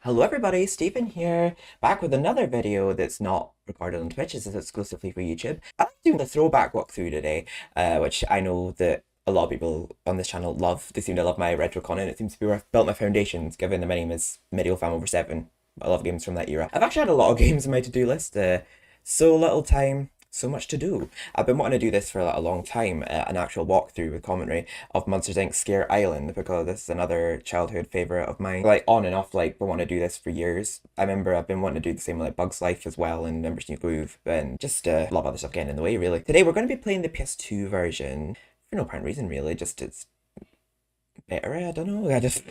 Hello everybody, Stephen here, back with another video that's not recorded on Twitch, this is exclusively for YouTube. I'm doing the throwback walkthrough today, which I know that a lot of people on this channel love. They seem to love my retro content. It seems to be where I've built my foundations, given that my name is Medieval Fan Over 7. I love games from that era. I've actually had a lot of games on my to-do list, so little time, so much to do. I've been wanting to do this for a long time, an actual walkthrough with commentary of Monsters Inc. Scare Island, because this is another childhood favorite of mine. Like on and off, like, I want to do this for years. I remember I've been wanting to do the same with like Bugs Life as well, and Numbers New Groove, and just a lot of other stuff getting in the way, really. Today we're going to be playing the PS2 version for no apparent reason, really. Just it's better. I don't know. I just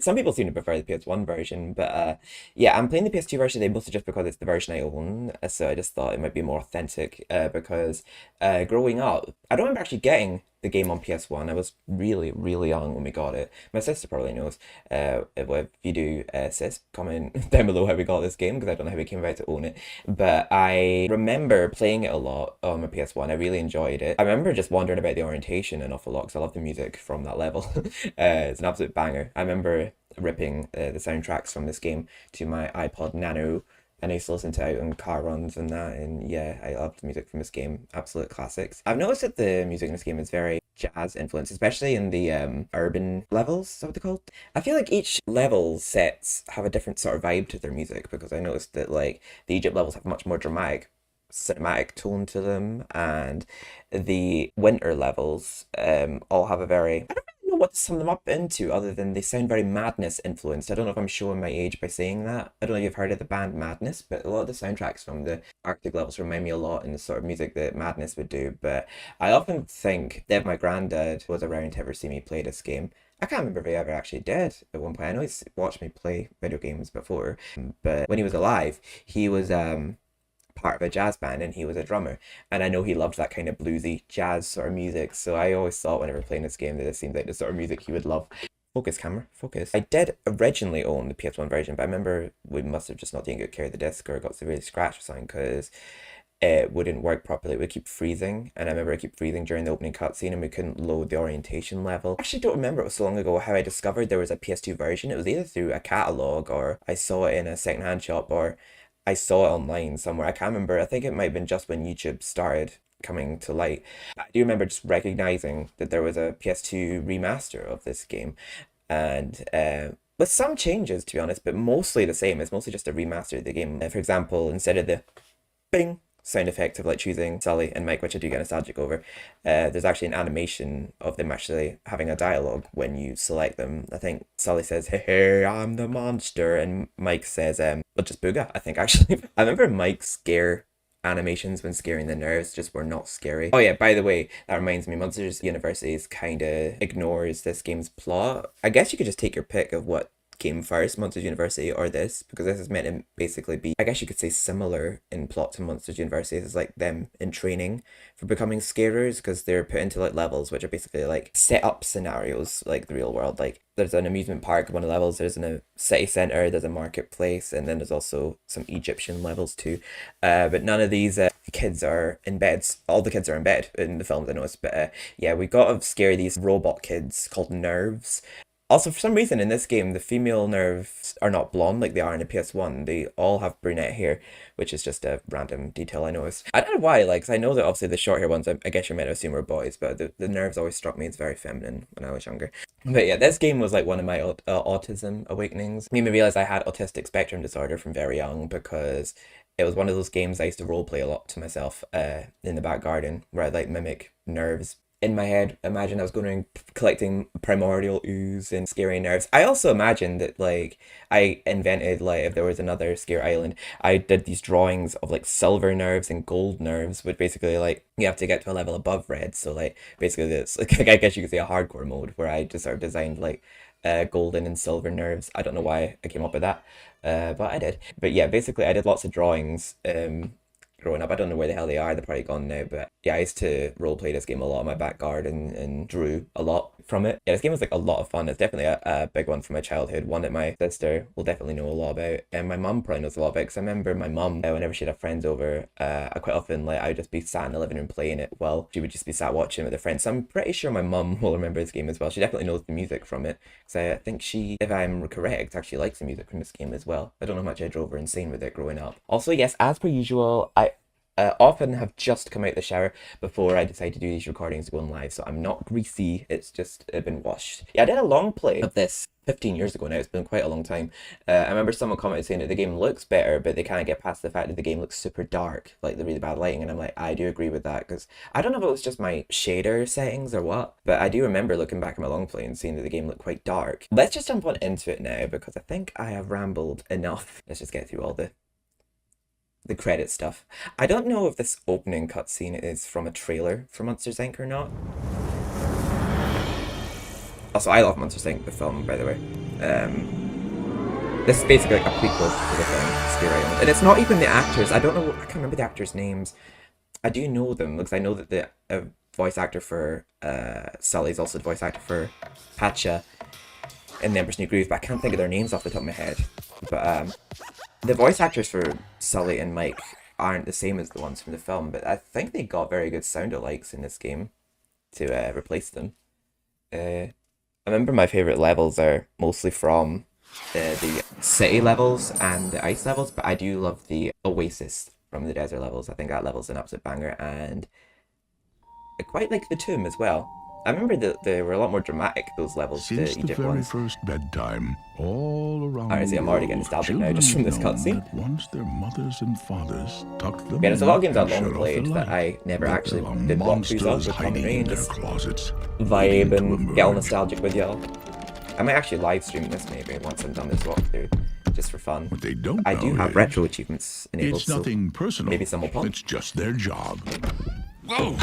some people seem to prefer the PS1 version, but yeah, I'm playing the PS2 version today mostly just because it's the version I own. So I just thought it might be more authentic because growing up, I don't remember actually getting the game on PS1. I was really, really young when we got it. My sister probably knows. If you do, sis, comment down below how we got this game because I don't know how we came about to own it. But I remember playing it a lot on my PS1. I really enjoyed it. I remember just wondering about the orientation an awful lot because I love the music from that level. It's an absolute banger. I remember ripping the soundtracks from this game to my iPod Nano, and I used to listen to it on car runs and that, and yeah, I love the music from this game. Absolute classics. I've noticed that the music in this game is very jazz influenced, especially in the urban levels, is that what they're called? I feel like each level sets have a different sort of vibe to their music, because I noticed that like the Egypt levels have much more dramatic cinematic tone to them, and the winter levels all have a very, I don't really know what to sum them up into other than they sound very Madness influenced. I don't know if I'm showing my age by saying that. I don't know if you've heard of the band Madness, but a lot of the soundtracks from the Arctic levels remind me a lot in the sort of music that Madness would do. But I often think that if my granddad was around to ever see me play this game, I can't remember if he ever actually did at one point. I know he's watched me play video games before, but when he was alive, he was part of a jazz band and he was a drummer, and I know he loved that kind of bluesy jazz sort of music, so I always thought whenever playing this game that it seemed like the sort of music he would love. Focus, camera, focus. I did originally own the PS1 version, but I remember we must have just not taken good care of the disc or got severely scratched or something because it wouldn't work properly. It would keep freezing, and I remember it keep freezing during the opening cutscene, and we couldn't load the orientation level. I actually don't remember, it was so long ago, how I discovered there was a PS2 version. It was either through a catalog, or I saw it in a secondhand shop, or I saw it online somewhere. I can't remember. I think it might have been just when YouTube started coming to light. I do remember just recognizing that there was a PS2 remaster of this game, and with some changes, to be honest, but mostly the same. It's mostly just a remaster of the game. For example, instead of the bing sound effect of like choosing Sully and Mike, which I do get nostalgic over, there's actually an animation of them actually having a dialogue when you select them. I think Sully says, "Hey, hey, I'm the monster," and Mike says, "Well, just booga." I think actually, I remember Mike's scare animations when scaring the nerves just were not scary. Oh yeah, by the way, that reminds me, Monsters Universities kind of ignores this game's plot. I guess you could just take your pick of what came first, Monsters University or this, because this is meant to basically be, I guess you could say, similar in plot to Monsters University. It's like them in training for becoming scarers, because they're put into like levels which are basically like set up scenarios like the real world. Like there's an amusement park, one of the levels, there's a city center, there's a marketplace, and then there's also some Egyptian levels too. But none of these kids are in beds. All the kids are in bed in the films, I noticed. But yeah, we got to scare these robot kids called nerves. Also, for some reason in this game, the female nerves are not blonde like they are in the PS1. They all have brunette hair, which is just a random detail I noticed. I don't know why, like, 'cause I know that obviously the short hair ones, I guess you're meant to assume were boys, but the nerves always struck me as very feminine when I was younger. But yeah, this game was like one of my autism awakenings. Made me realize I had autistic spectrum disorder from very young, because it was one of those games I used to role play a lot to myself in the back garden, where I'd like mimic nerves in my head. Imagine I was going around collecting primordial ooze and scary nerves. I also imagined that like I invented, like, if there was another scare island, I did these drawings of like silver nerves and gold nerves, which basically like you have to get to a level above red. So like basically this, like, I guess you could say a hardcore mode where I just sort of designed like golden and silver nerves. I don't know why I came up with that, but I did. But yeah, basically I did lots of drawings growing up. I don't know where the hell they are. They're probably gone now. But yeah, I used to role play this game a lot in my back garden and drew a lot. from it. Yeah, this game was like a lot of fun. It's definitely a big one from my childhood, one that my sister will definitely know a lot about, and my mum probably knows a lot about, because I remember my mum, whenever she'd have friends over, I quite often, like, I would just be sat in the living room playing it while she would just be sat watching with her friends. So I'm pretty sure my mum will remember this game as well. She definitely knows the music from it, because I think she, if I'm correct, actually likes the music from this game as well. I don't know how much I drove her insane with it growing up. Also, yes, as per usual, I often have just come out the shower before I decide to do these recordings going live, so I'm not greasy, it's just been washed. Yeah, I did a long play of this 15 years ago now. It's been quite a long time. I remember someone commented saying that the game looks better, but they can't get past the fact that the game looks super dark, like the really bad lighting, and I'm like, I do agree with that, because I don't know if it was just my shader settings or what, but I do remember looking back at my long play and seeing that the game looked quite dark. Let's just jump on into it now, because I think I have rambled enough. Let's just get through all the credit stuff. I don't know if this opening cutscene is from a trailer for Monsters Inc. or not. Also, I love Monsters Inc., the film, by the way. This is basically like a prequel to the film, Scare Island. And it's not even the actors. I don't know, I can't remember the actors' names. I do know them, because I know that the voice actor for Sully is also the voice actor for Patcha in The Emperor's New Groove, but I can't think of their names off the top of my head. But the voice actors for Sully and Mike aren't the same as the ones from the film, but I think they got very good sound alikes in this game to replace them. I remember my favourite levels are mostly from the city levels and the ice levels, but I do love the Oasis from the desert levels. I think that level's an absolute banger, and I quite like the tomb as well. I remember that they were a lot more dramatic, those levels, Since the the Egypt very ones. first bedtime, all around Honestly, I'm already getting nostalgic now just from this cutscene. Once their mothers and fathers tucked them Yeah, there's a lot of games and I've long shut off played the that I light. never But actually there are did walkthroughs of monsters with hiding commentary, in and their just closets, vibe waiting to and get all emerge. nostalgic with y'all. I might actually live stream this maybe once I'm done this walkthrough, just for fun. What they don't I do know have is retro achievements enabled, it's nothing so personal. maybe some will pop. It's just their job. Whoa!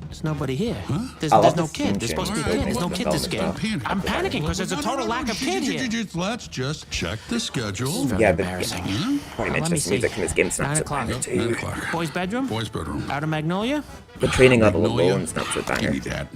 There's nobody here. There's love no this kid. theme There's supposed to be a change. kid. There's no kid to scare. Panic. I'm panicking because there's a total lack of kid here. Let's just check the schedule. Very Yeah, but embarrassing. probably Let mentioned me the see. music from this game snaps 9 a o'clock. banger too. 9 o'clock. Boys' bedroom? Boys' bedroom. Out of Magnolia? The training level Magnolia? alone snaps a Give banger. me that.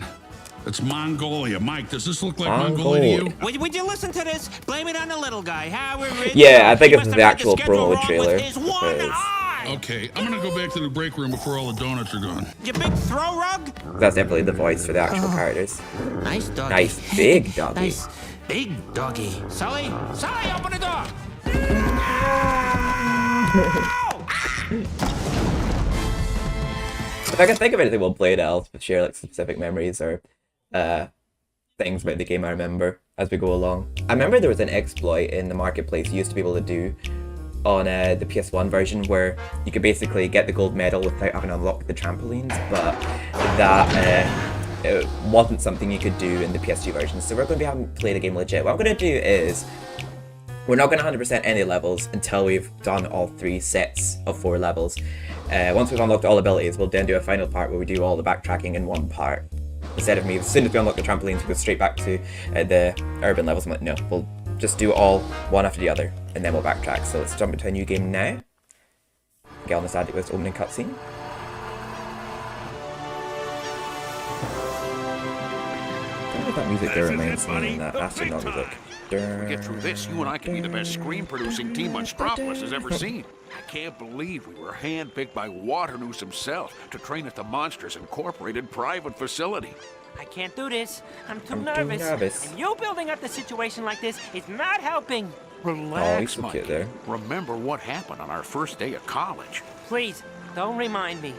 It's Mongolia. Mike, does this look like Mongolia to you? Would you listen to this? Blame it on the little guy. How original. Yeah, I think He it's must the have read actual schedule promo wrong trailer, with his one because- eye. Okay, I'm gonna go back to the break room before all the donuts are gone. You big throw rug? That's definitely the voice for the actual characters. Nice doggy. Nice big doggy. Nice big doggy. Sully, open the door. If I can think of anything we'll play it, I'll share like specific memories or things about the game I remember as we go along. I remember there was an exploit in the marketplace you used to be able to do on the PS1 version where you could basically get the gold medal without having unlocked the trampolines, but that it wasn't something you could do in the PS2 version. So we're going to be having to play the game legit. What I'm going to do is we're not going to 100% any levels until we've done all 3 sets of 4 levels. Once we've unlocked all abilities, we'll then do a final part where we do all the backtracking in one part. Instead of me, as soon as we unlock the trampolines, we go straight back to the urban levels. I'm like, no, we'll just do all one after the other, and then we'll backtrack. So let's jump into a new game now. Get on the static list opening cutscene. I don't know if that music there reminds me of that astronaut music. Get through this, you and I can be the best screen-producing team Monstropolis has ever seen. I can't believe we were handpicked by Waternoose himself to train at the Monsters Incorporated private facility. I can't do this. I'm too I'm too nervous. nervous. And you building up the situation like this is not helping. Oh, he's Relax, so Mike. cute there. Remember what happened on our first day of college. Please, don't remind me.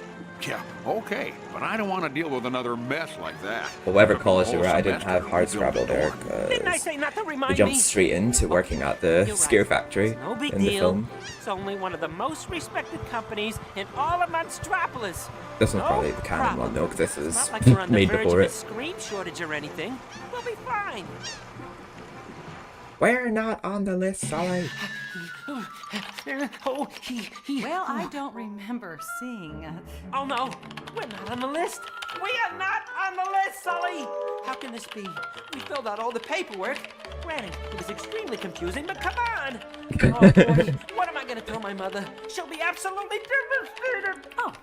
Yeah, okay, but I don't want to deal with another mess like that. But whatever Took the college you whole were at, I didn't semester have to hard rebuild scrabble the there, dorm. Didn't I because say not to we remind jumped me? straight into working at the You're right. Scare Factory It's no big in the deal. film. It's only one of the most respected companies in all of Monstropolis. This one's No probably the canon one problem. though, because this It's is not like we're on the made verge before of a it. scream shortage or anything. We'll be fine. We're not on the list, sorry. Oh, he. Well, I don't remember seeing. Oh no, we're not on the list. We are not on the list, Sully. How can this be? We filled out all the paperwork. Granted, it was extremely confusing, but come on. Oh boy, what am I gonna tell my mother? She'll be absolutely devastated. Oh,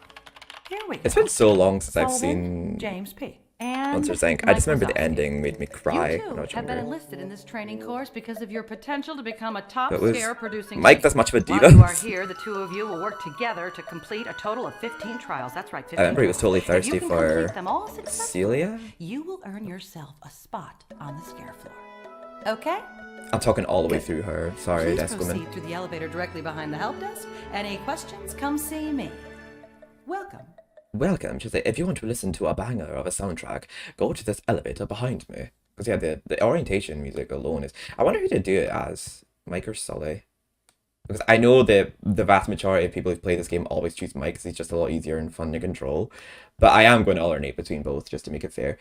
here we go. It's been so long since I've Sullivan seen James P. and Monsters Inc. I Mike just remember the Wazowski. ending made me cry You when I too was have been younger. enlisted in this training course because of your potential to become a top But was scare producing Mike team. this much of a While you are diva? here, the two of you will work together to complete a total of 15 trials. That's right, 15 I remember he was trials. totally If thirsty you can for complete them all successfully, Celia. you will earn yourself a spot on the scare floor. Okay? I'm talking all the way through her. Sorry, Please desk woman. proceed through the elevator directly behind the help desk. Any questions, come see me. Welcome. Welcome. She's like, if you want to listen to a banger of a soundtrack, go to this elevator behind me. Because yeah, the orientation music alone is. I wonder who to do it as, Mike or Sully. Because I know that the vast majority of people who play this game always choose Mike because he's just a lot easier and fun to control. But I am going to alternate between both just to make it fair.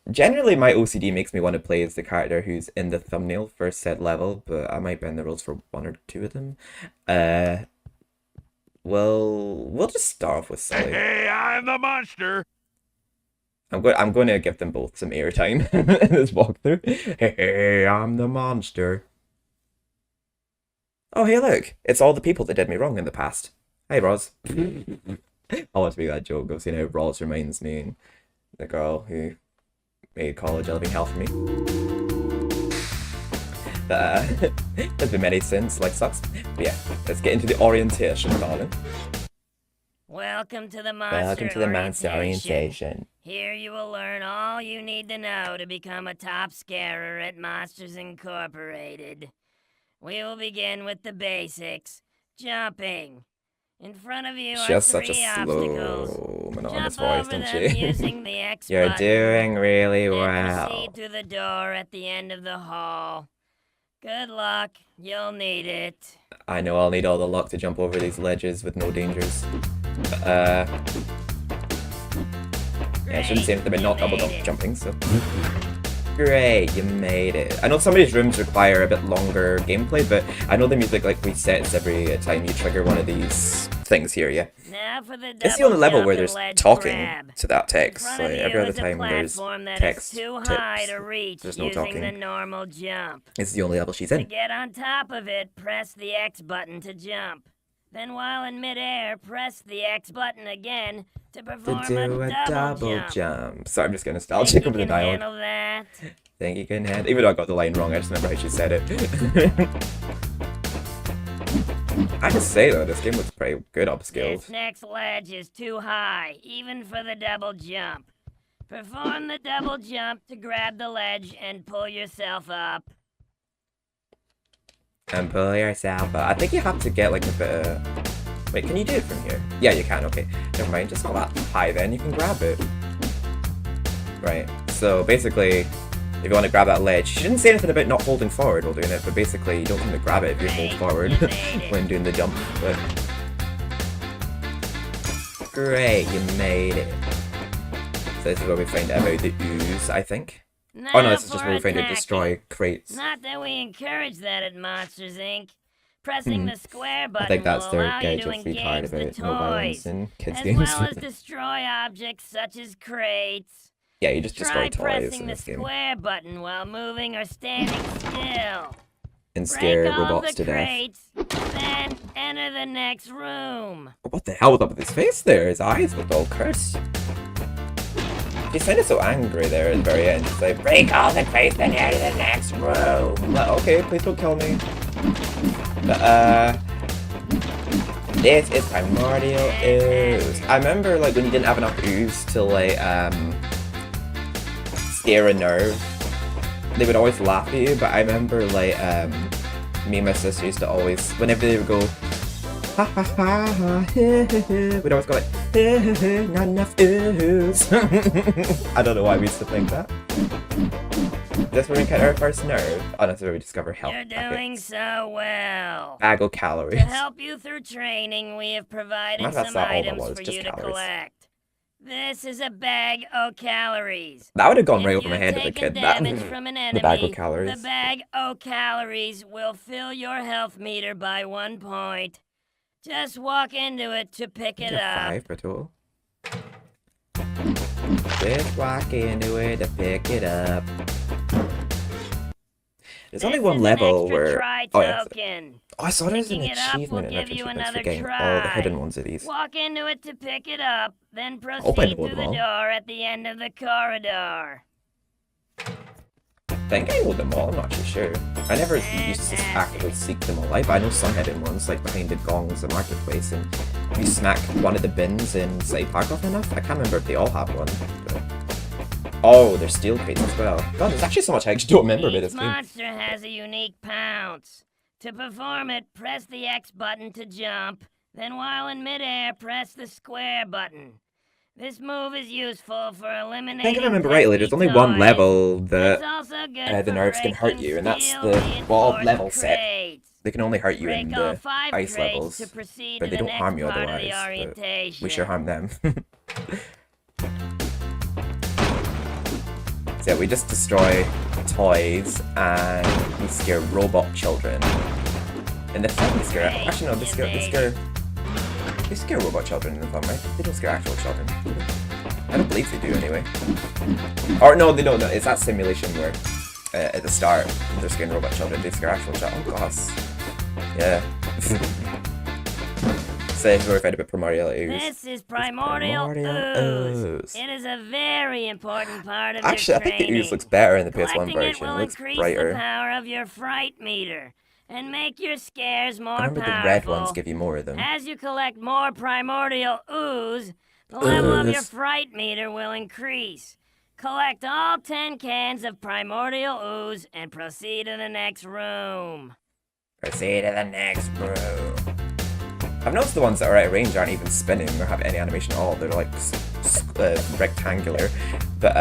Generally, my OCD makes me want to play as the character who's in the thumbnail for said level, but I might bend the rules for one or two of them. Well, we'll just start off with Sully. Hey, I'm the monster. I'm going to give them both some airtime in this walkthrough. Hey, I'm the monster. Oh, hey, look. It's all the people that did me wrong in the past. Hey, Roz. I want to make that joke of seeing how Roz reminds me of the girl who made college a living hell for me. There's been many since, like sucks. But yeah, let's get into the orientation, darling. Welcome to the monster Welcome to the monster orientation. Here you will learn all you need to know to become a top scarer at Monsters Incorporated. We will begin with the basics. Jumping. In front of you She are has such a three obstacles. slow, monotonous Jump voice, over don't them she? using the X You're button. doing really Then well. proceed through the door at the end of the hall. Good luck. You'll need it. I know I'll need all the luck to jump over these ledges with no dangers. Yeah, I shouldn't say anything about not double jumping, so. Great, you made it. I know some of these rooms require a bit longer gameplay, but I know the music like resets every time you trigger one of these things here, yeah. Now for the It's the only level where double there's jump and ledge talking grab. to that In text. front Like of you every other is a time there's platform that is text too tips. high to reach There's no using talking. the normal jump. It's the only level she's To in. get on top of it, press the X button to jump. Then while in midair, press the X button again to To perform do a double jump. Sorry, I'm just getting Think nostalgic you over the can dialogue. handle that? Think you can handle. Even though I got the line wrong, I just remember how she said it. I have to say though, this game looks pretty good upscaled. This next ledge is too high, even for the double jump. Perform the double jump to grab the ledge and pull yourself up. And pull yourself up. I think you have to get like a bit of... Wait, can you do it from here? Yeah, you can, okay. Never mind, just not that high then, you can grab it. Right, so basically, if you want to grab that ledge, she didn't say anything about not holding forward while doing it, but basically you don't want to grab it if you hold forward when doing the jump. But... Great, you made it. So this is where we find out about the ooze, I think. Now Oh no, this is for just where we find out attacking. destroy crates. Not that we encourage that at Monsters Inc. Pressing the square button I think that's will their allow you gauge to of retard engage the about no violence toys, in kids as games. well as destroy objects such as crates. Yeah, you just Try destroy toys pressing in the this game. square button while moving or standing still. And scare Break all robots the to death. crates, then enter the next room. What the hell was up with his face there? His eyes looked all cursed. He sounded so angry there at the very end. He's like, break all the crates and enter the next room. I'm like, okay, please don't kill me. But, this is primordial ooze. I remember, like, when you didn't have enough ooze to, like, scare a nerve, they would always laugh at you, but I remember, like, me and my sister used to always, whenever they would go, ha ha ha ha, we'd always go like, not enough ooze. I don't know why we used to think that. That's where we cut our first nerve. Oh, that's where we discover health You're doing packets. so well. Bag of To calories. help you through training, we have provided Well, that's some not all that items was, for just you to calories. collect. This is a bag of calories. That would have gone If right over my you've head as a taken kid. That, damage from an enemy, the bag of calories. the bag of calories will fill your health meter by 1 point. Just walk into it to pick it Get up. 5 per total. Just walk into it to pick it up. There's only This one is level an extra where. try Oh yeah. token. Oh, I saw it as an Picking it up will achievement in give you Twitch for another getting all the try. hidden ones of these. Walk into it to pick it up, then I know proceed through them the all. door at the end of the corridor. I think I know them all, I'm not too sure. I never used to actively seek them all out, but I know some hidden ones, like behind the gongs and marketplace, and if you smack one of the bins in City Park often enough, I can't remember if they all have one. But... Oh, there's steel crates as well. God, there's actually so much I actually don't remember about this Each game. monster has a unique pounce. To perform it, press the X button to jump, then while in midair, press the square button. This move is useful for eliminating. I think I remember rightly, there's only one level that the nerves can hurt you, and that's the level set. They can only hurt you in the ice levels, but they don't harm you otherwise. But we sure harm them. So yeah, we just destroy toys and we scare robot children. And the film they scare. Actually, no, they scare robot children in the film, right? They don't scare actual children. I don't believe they do anyway. Or no, they don't. No, it's that simulation where at the start they're scaring robot children. They scare actual children. Oh gosh. Yeah. Say we're afraid about primordial ooze. This is primordial ooze. It is a very important part of Actually, your I think the training. ooze looks better in the PS1 Collecting version. it will It looks increase brighter. the power of your fright meter and make your scares more I remember powerful. the red ones give you more of them. As you collect more primordial ooze, the level of your fright meter will increase. Collect all 10 cans of primordial ooze and proceed to the next room. Proceed to the next room. I've noticed the ones that are at range aren't even spinning or have any animation at all. They're like rectangular. But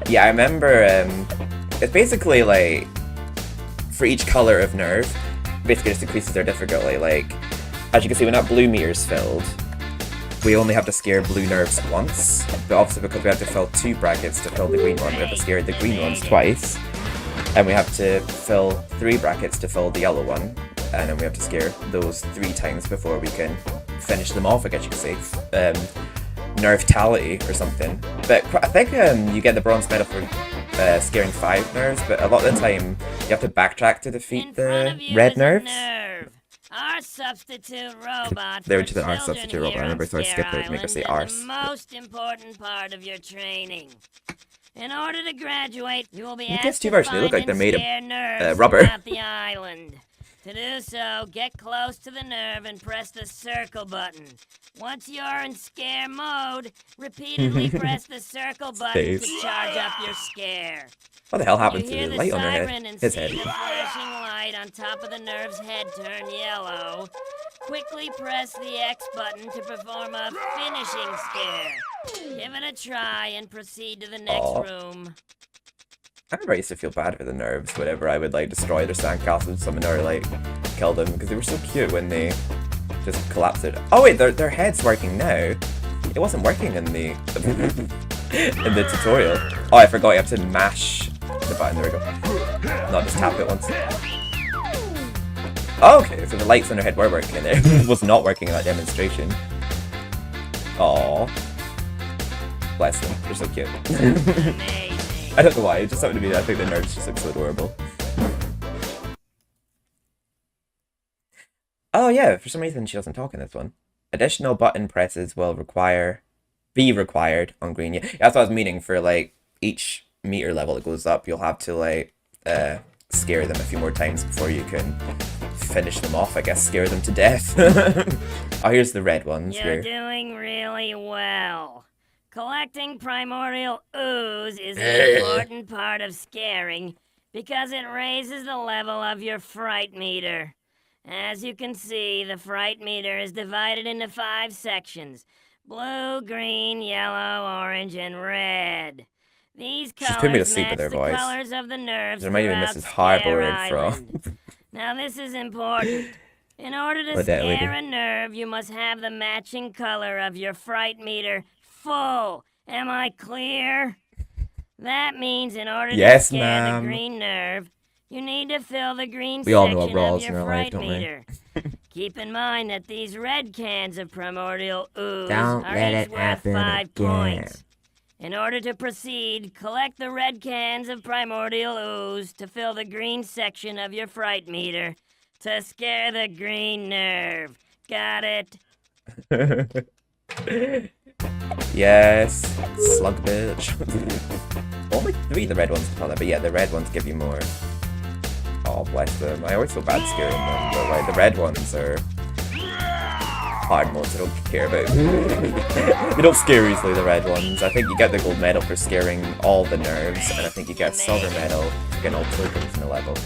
yeah, I remember it's basically like for each color of nerve, basically just increases their difficulty. Like as you can see, when that blue meter's filled, we only have to scare blue nerves once. But obviously because we have to fill 2 brackets to fill the green one, we have to scare the green ones twice. And we have to fill 3 brackets to fill the yellow one. And then we have to scare those 3 times before we can finish them off, I guess you could say. Nerve-tality or something. But I think you get the bronze medal for scaring 5 nerves, but a lot of the time you have to backtrack to defeat the red nerves. Our substitute robot. They were to the R substitute robot. I remember, so I skipped it to make her say arse. The most important part of your training. In order to graduate, you will be asked to version, they look like find they're made and of scare nerves rubber. throughout the island. To do so, get close to the nerve and press the circle button. Once you're in scare mode, repeatedly press the circle button to charge up your scare. What the hell happened You to hear the the light on her siren head? and His see head. the flashing light on top of the nerve's head turn yellow. Quickly press the X button to perform a finishing scare. Give it a try and proceed to the next room. I remember I used to feel bad for the nerves whenever I would like destroy their sandcastles, summon or like kill them, because they were so cute when they just collapsed it. Oh wait, their head's working now. It wasn't working in the in the tutorial. Oh, I forgot you have to mash the button. There we go. Not just tap it once. Oh, okay, so the lights on her head were working and it was not working in that demonstration. Aww. Bless them, they're so cute. I don't know why, it just happened to be that I think the nerds just look so adorable. Oh yeah, for some reason she doesn't talk in this one. Additional button presses will be required on green. Yeah, that's what I was meaning. For like each meter level that goes up, you'll have to like scare them a few more times before you can finish them off. I guess scare them to death. Oh, here's the red ones. You're doing really well. Collecting primordial ooze is an important part of scaring because it raises the level of your fright meter. As you can see, the fright meter is divided into 5 sections: blue, green, yellow, orange, and red. These colors put me to sleep match with her the voice. colors of the nerves There might even throughout Mrs. Harbor Scare from. Island. Now this is important. In order to What that lady? scare a nerve, you must have the matching color of your fright meter full. Am I clear? That means in order Yes, to scare ma'am. the green nerve, you need to fill the green We all know section what of Rawls your in our life, fright don't we? meter. Keep in mind that these red cans of primordial ooze Don't are let each it worth happen 5 again. points. In order to proceed, collect the red cans of primordial ooze to fill the green section of your fright meter. to scare the green nerve. Got it? Yes, slug bitch. Only 3 of the red ones can that, but yeah, the red ones give you more. Oh, bless them. I always feel bad scaring them, but like the red ones are hard modes I don't care about. They don't scare easily, the red ones. I think you get the gold medal for scaring all the nerves, and I think you get silver medal for getting all tokens in the level.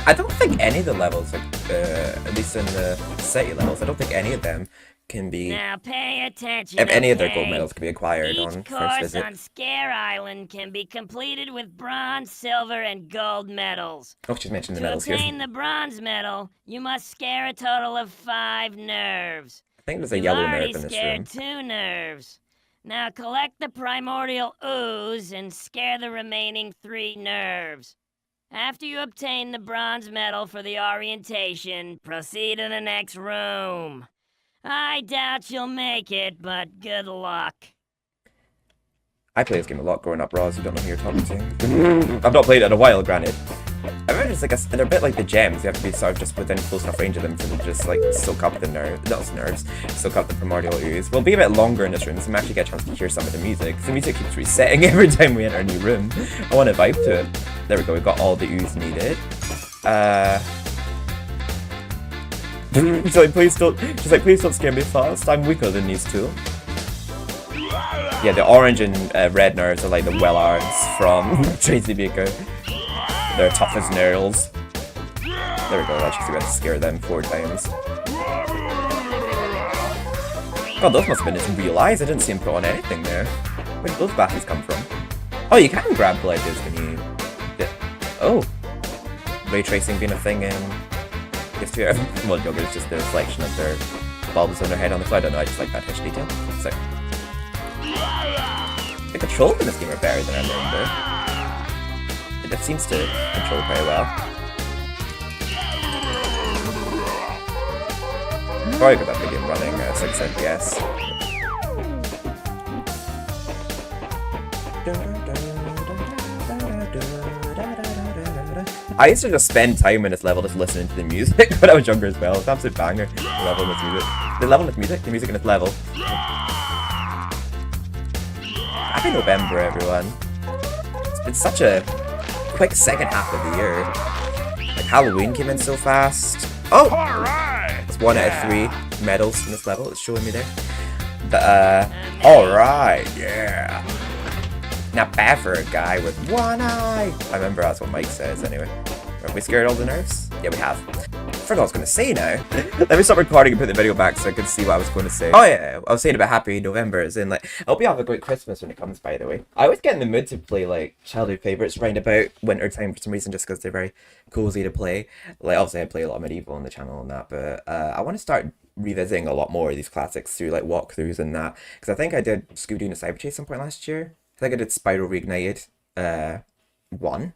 I don't think any of the levels, like, at least in the city levels, I don't think any of them can be... Now pay attention, If any of their okay? gold medals can be acquired Each on first course visit. on Scare Island can be completed with bronze, silver, and gold medals. Oh, she's mentioned the To medals here. obtain the bronze medal, you must scare a total of 5 nerves. I think there's a You've yellow already nerve in this scared room. 2 nerves. Now collect the primordial ooze and scare the remaining 3 nerves. After you obtain the bronze medal for the orientation, proceed to the next room. I doubt you'll make it, but good luck. I play this game a lot growing up, Roz, you don't know who you're talking to. I've not played it in a while, granted. I remember it's like they're a bit like the gems, you have to be sort of just within close enough range of them to just like soak up the nerves, soak up the primordial ooze. We'll be a bit longer in this room, so we actually get a chance to hear some of the music. The music keeps resetting every time we enter a new room. I want to vibe to it. There we go, we got all the ooze needed. She's like, please don't scare me fast. I'm weaker than these two. Yeah, the orange and red nerves are like the Wellards from Tracy Baker. They're tough as nails. There we go, I actually got to scare them 4 times. God, those must have been his real eyes. I didn't see him put on anything there. Where did those batteries come from? Oh, you can grab ledges when you... Oh! Ray tracing being a thing in... Well, Joker, it's just the reflection of their bulbs on their head on the floor. I don't know, I just like that touch detail. So... The controls in this game are better than I remember. It seems to control very well. Probably got that video running 6 FPS. I used to just spend time in this level just listening to the music when I was younger as well. It's an absolute banger. The level in this music. The music in this level. Happy November, everyone. It's been such a quick second half of the year. Like Halloween came in so fast. Oh! Alright! It's 1 out of 3 medals from this level. It's showing me there. Alright, yeah. Not bad for a guy with 1 eye. I remember that's what Mike says anyway. Have we scared all the nerves? Yeah, we have. I forgot what I was going to say now. Let me stop recording and put the video back so I can see what I was going to say. Oh yeah, I was saying about Happy November, as in like, I hope you have a great Christmas when it comes, by the way. I always get in the mood to play like childhood favourites round about winter time for some reason, just because they're very cozy to play. Like obviously I play a lot of Medieval on the channel and that, but I want to start revisiting a lot more of these classics through like walkthroughs and that, because I think I did Scooby-Doo and the Cyber Chase some point last year. I think I did Spyro Reignited 1.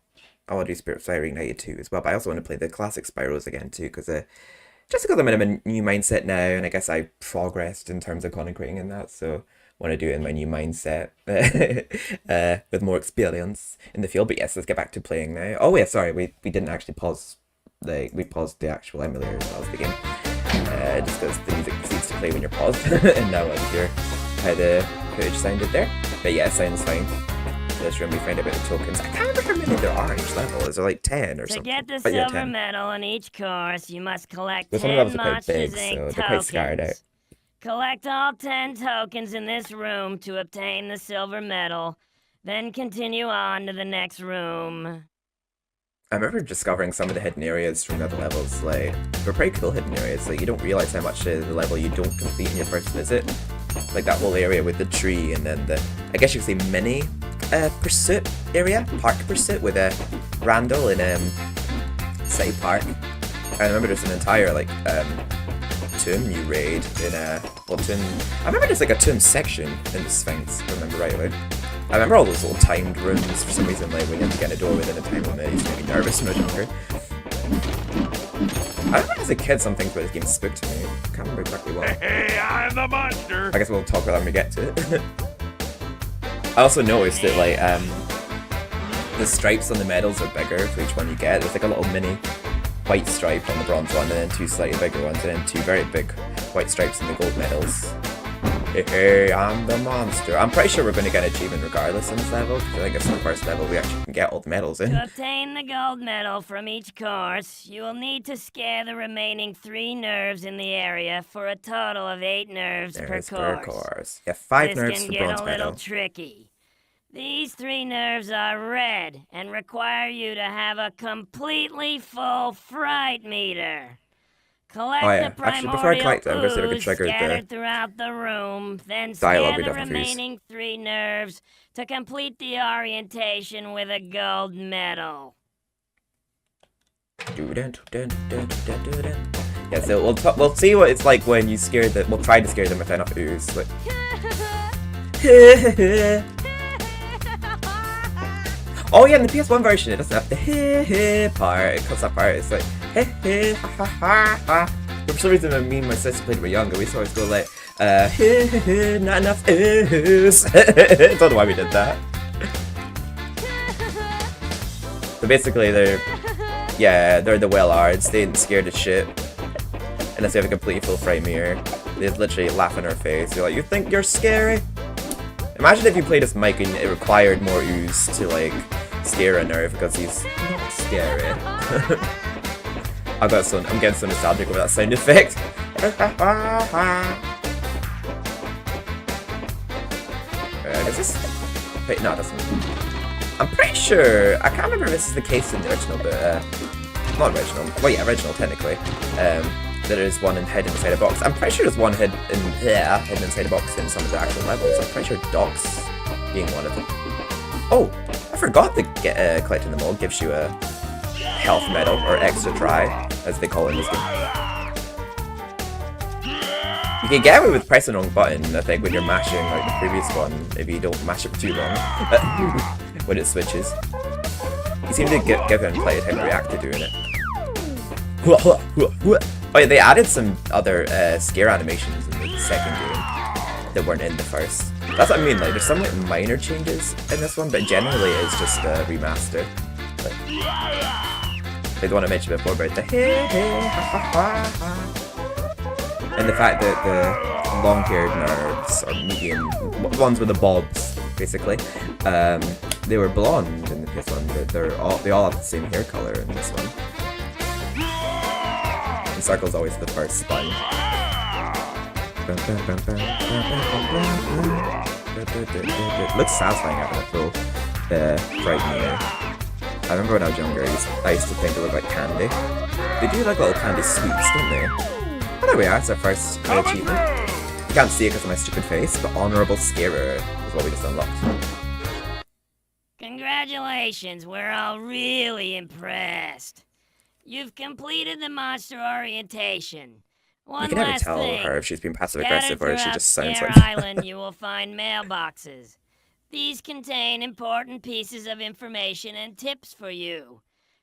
I want to do Spirit Fire Reignited 2 as well, but I also want to play the classic Spyros again too, because just because I'm in a new mindset now, and I guess I progressed in terms of content creating and that, so I want to do it in my new mindset with more experience in the field. But yes, let's get back to playing now. Oh yeah, sorry, we didn't actually pause, like we paused the actual emulator as well as the game, just because the music proceeds to play when you're paused, and now I hear how the footage sounded there. But yeah, it sounds fine. This room we find out about the tokens. I can't remember how many there are in each level. Is there like 10 or something? To get the But yeah, silver 10. medal in each course, you must collect But some 10 levels are quite Monsters big, Inc. so they're quite tokens. scarred out. Collect all 10 tokens in this room to obtain the silver medal, then continue on to the next room. I remember discovering some of the hidden areas from the other levels. Like, they're pretty cool hidden areas. Like, you don't realize how much of the level you don't complete in your first visit. Like that whole area with the tree, and then the, I guess you could say mini pursuit area, park pursuit with Randall in City Park. I remember there's an entire like tomb you raid in tomb. I remember there's like a tomb section in the Sphinx, if I remember rightly. I remember all those little timed rooms for some reason, like when you have to get in a door within a time limit, it used to make me nervous when I was younger. I remember as a kid some things about this game spooked me. I can't remember exactly what. Hey, I'm the monster! I guess we'll talk about that when we get to it. I also noticed that like the stripes on the medals are bigger for each one you get. There's like a little mini white stripe on the bronze one, and then 2 slightly bigger ones, and then 2 very big white stripes in the gold medals. Hey, I'm the monster. I'm pretty sure we're going to get an achievement regardless in this level, because I think it's the first level we actually can get all the medals in. To obtain the gold medal from each course, you will need to scare the remaining 3 nerves in the area for a total of 8 nerves per course. Yeah, 5 This nerves can for get bronze a little medal. tricky. These 3 nerves are red and require you to have a completely full fright meter. Collect Oh yeah, the actually before I primordial collect it, I'm going to see if I can ooze trigger scattered the throughout the room, then dialogue scare we the got from Cruz. remaining 3 nerves to complete the orientation with a gold medal. Yeah, so we'll see what it's like when you scare them. We'll try to scare them with enough ooze. Like, oh yeah, in the PS1 version, it doesn't have the part. It cuts that part. It's like ha ha ha ha. For some reason, me and my sister played when we were younger. We used to always go like not enough ooze. I don't know why we did that. So basically, they're the Willards. They ain't scared of shit unless you have a completely full frame mirror. They literally laugh in our face. You're like, you think you're scary? Imagine if you played as Mike and it required more ooze to like scare a nerve because he's not scary. I'm getting so nostalgic over that sound effect. Is this? Wait, no, it doesn't. I'm pretty sure. I can't remember if this is the case in the original, but not original. Well, yeah, original technically. There is one hidden inside a box. I'm pretty sure there's one hidden inside a box in some of the actual levels. I'm pretty sure Doc's being one of them. Oh, I forgot that collecting them all gives you a health medal, or extra try, as they call it in this game. You can get away with pressing the wrong button, I think, when you're mashing like the previous one, if you don't mash it for too long, when it switches. You seem to give him plenty of time to react to doing it. Oh yeah, they added some other scare animations in the second game that weren't in the first. That's what I mean, like, there's some like minor changes in this one, but generally it's just a remaster. Like the one I mentioned before about the and the fact that the long-haired nerves, or medium, ones with the bobs, basically, they were blonde in this one, but they all have the same hair color in this one. The circle's always the first spine. Looks satisfying having a full bright mirror. I remember when I was younger, I used to think it looked like candy. They do like little candy sweets, don't they? Oh, there we are, it's our first achievement. You can't see it because of my stupid face, but Honorable Scarer is what we just unlocked. Congratulations, we're all really impressed. You've completed the monster orientation. One You can never last tell thing. her if she's being passive Scattered aggressive or if she throughout just sounds Scare like that. Island, you will find mailboxes. These contain important pieces of information and tips for you.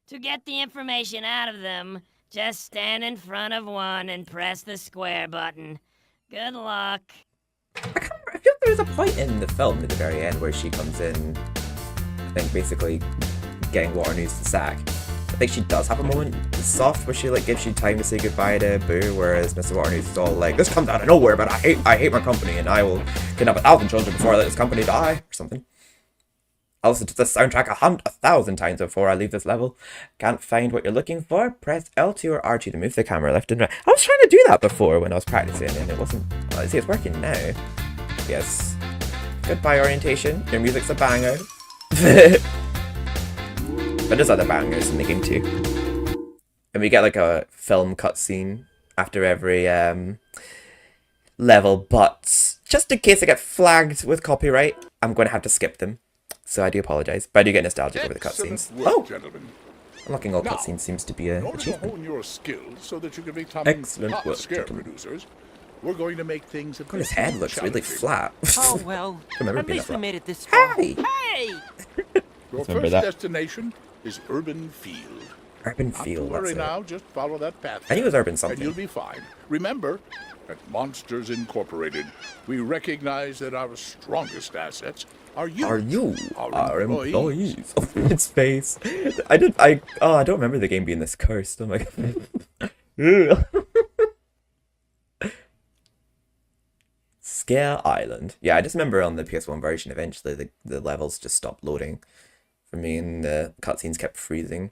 To get the information out of them, just stand in front of one and press the square button. Good luck. I can't remember. I feel like there was a point in the film at the very end where she comes in, I think, basically getting Water News to sack. I think she does have a moment soft where she like gives you time to say goodbye to Boo, whereas Mr. Water News is all like, this comes out of nowhere, but I hate my company and I will kidnap 1,000 children before I let this company die, or something. I'll listen to this soundtrack 1,000 times before I leave this level. Can't find what you're looking for? Press L2 or R2 to move the camera left and right. I was trying to do that before when I was practicing and it wasn't... Well, see, it's working now. Yes. Goodbye orientation. Your music's a banger. But there's other bangers in the game too. And we get like a film cutscene after every level, but just in case I get flagged with copyright, I'm going to have to skip them. So I do apologise, but I do get nostalgic over the cutscenes. Oh! Gentlemen. Unlocking all Now, cutscenes seems to be an In order to achievement. hone your skills so that you can become Excellent top work, scare gentlemen. producers, we're going to make things a God, his bit head more looks really challenging. flat. Oh, well, Remember at being least that we flat. made it this far. Hey! Hey! Your Remember first that. destination is Urban Field. Urban Not to Field, worry that's now, it. just follow that path. I knew it was urban And something. you'll be fine. Remember, at Monsters Incorporated, we recognize that our strongest assets are you. Our employees. Oh, its face. I don't remember the game being this cursed. Oh my god. Scare Island. Yeah, I just remember on the PS1 version, eventually the levels just stopped loading for me and the cutscenes kept freezing,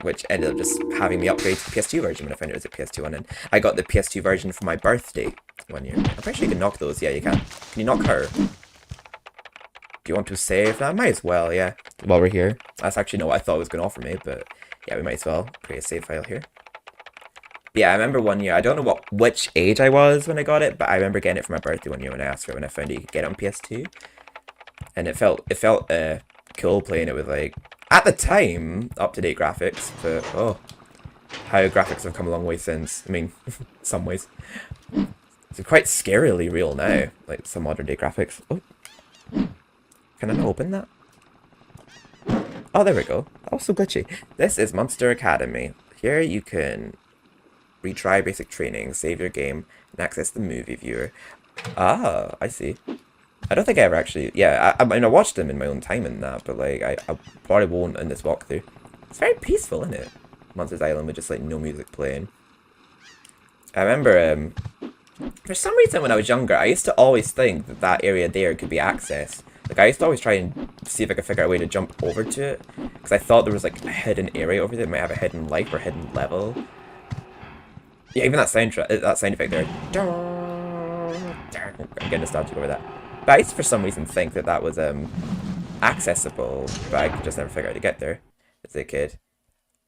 which ended up just having me upgrade to the PS2 version when I found it was a PS2 one. And I got the PS2 version for my birthday one year. I'm pretty sure you can knock those. Yeah, you can. Can you knock her? Do you want to save? I might as well, yeah. While we're here. That's actually not what I thought it was going to offer me, but yeah, we might as well create a save file here. Yeah, I remember one year, I don't know which age I was when I got it, but I remember getting it for my birthday one year when I asked for it, when I found you could get it on PS2. And it felt cool playing it with, like, at the time, up-to-date graphics, but oh, how graphics have come a long way since. I mean, some ways. It's quite scarily real now, like some modern-day graphics. Oh, can I not open that? Oh, there we go. Oh, so glitchy. This is Monster Academy. Here you can retry basic training, save your game, and access the movie viewer. Ah, I see. I don't think I ever actually... Yeah, I mean, I watched them in my own time and that, but, like, I probably won't in this walkthrough. It's very peaceful, isn't it? Monsters Island with just, like, no music playing. I remember, for some reason when I was younger, I used to always think that that area there could be accessed. Like, I used to always try and see if I could figure out a way to jump over to it. Because I thought there was, like, a hidden area over there. It might have a hidden life or hidden level. Yeah, even that sound effect there. I'm getting nostalgic over that. But I used to, for some reason, think that that was accessible, but I could just never figure out how to get there as a kid.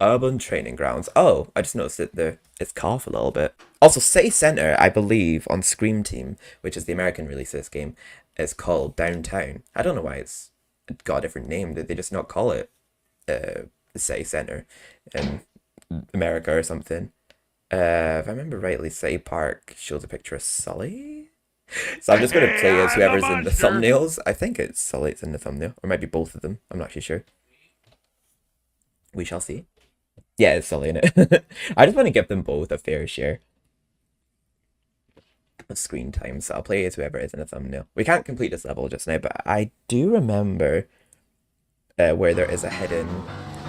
Urban Training Grounds. Oh, I just noticed that it's cut off a little bit. Also, City Center, I believe, on Scream Team, which is the American release of this game, is called Downtown. I don't know why it's got a different name. Did they just not call it the City Center in America or something? If I remember rightly, City Park shows a picture of Sully. So I'm just going to play as whoever's in the thumbnails. I think it's Sully that's in the thumbnail. Or it might be both of them. I'm not actually sure. We shall see. Yeah, it's Sully in it. I just want to give them both a fair share of screen time. So I'll play as whoever is in the thumbnail. We can't complete this level just now, but I do remember where there is a hidden...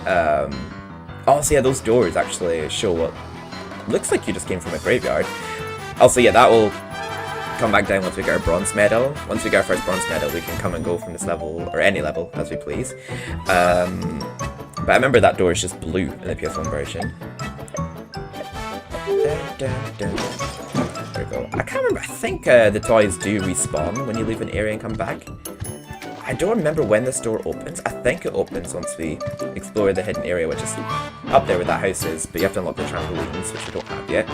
Oh, so yeah, those doors actually show what looks like you just came from a graveyard. Also, yeah, that will come back down once we get our bronze medal. Once we get our first bronze medal, we can come and go from this level, or any level, as we please. But I remember that door is just blue in the PS1 version. There we go. I can't remember, I think the toys do respawn when you leave an area and come back. I don't remember when this door opens. I think it opens once we explore the hidden area, which is up there where that house is, but you have to unlock the trampolines, which we don't have yet.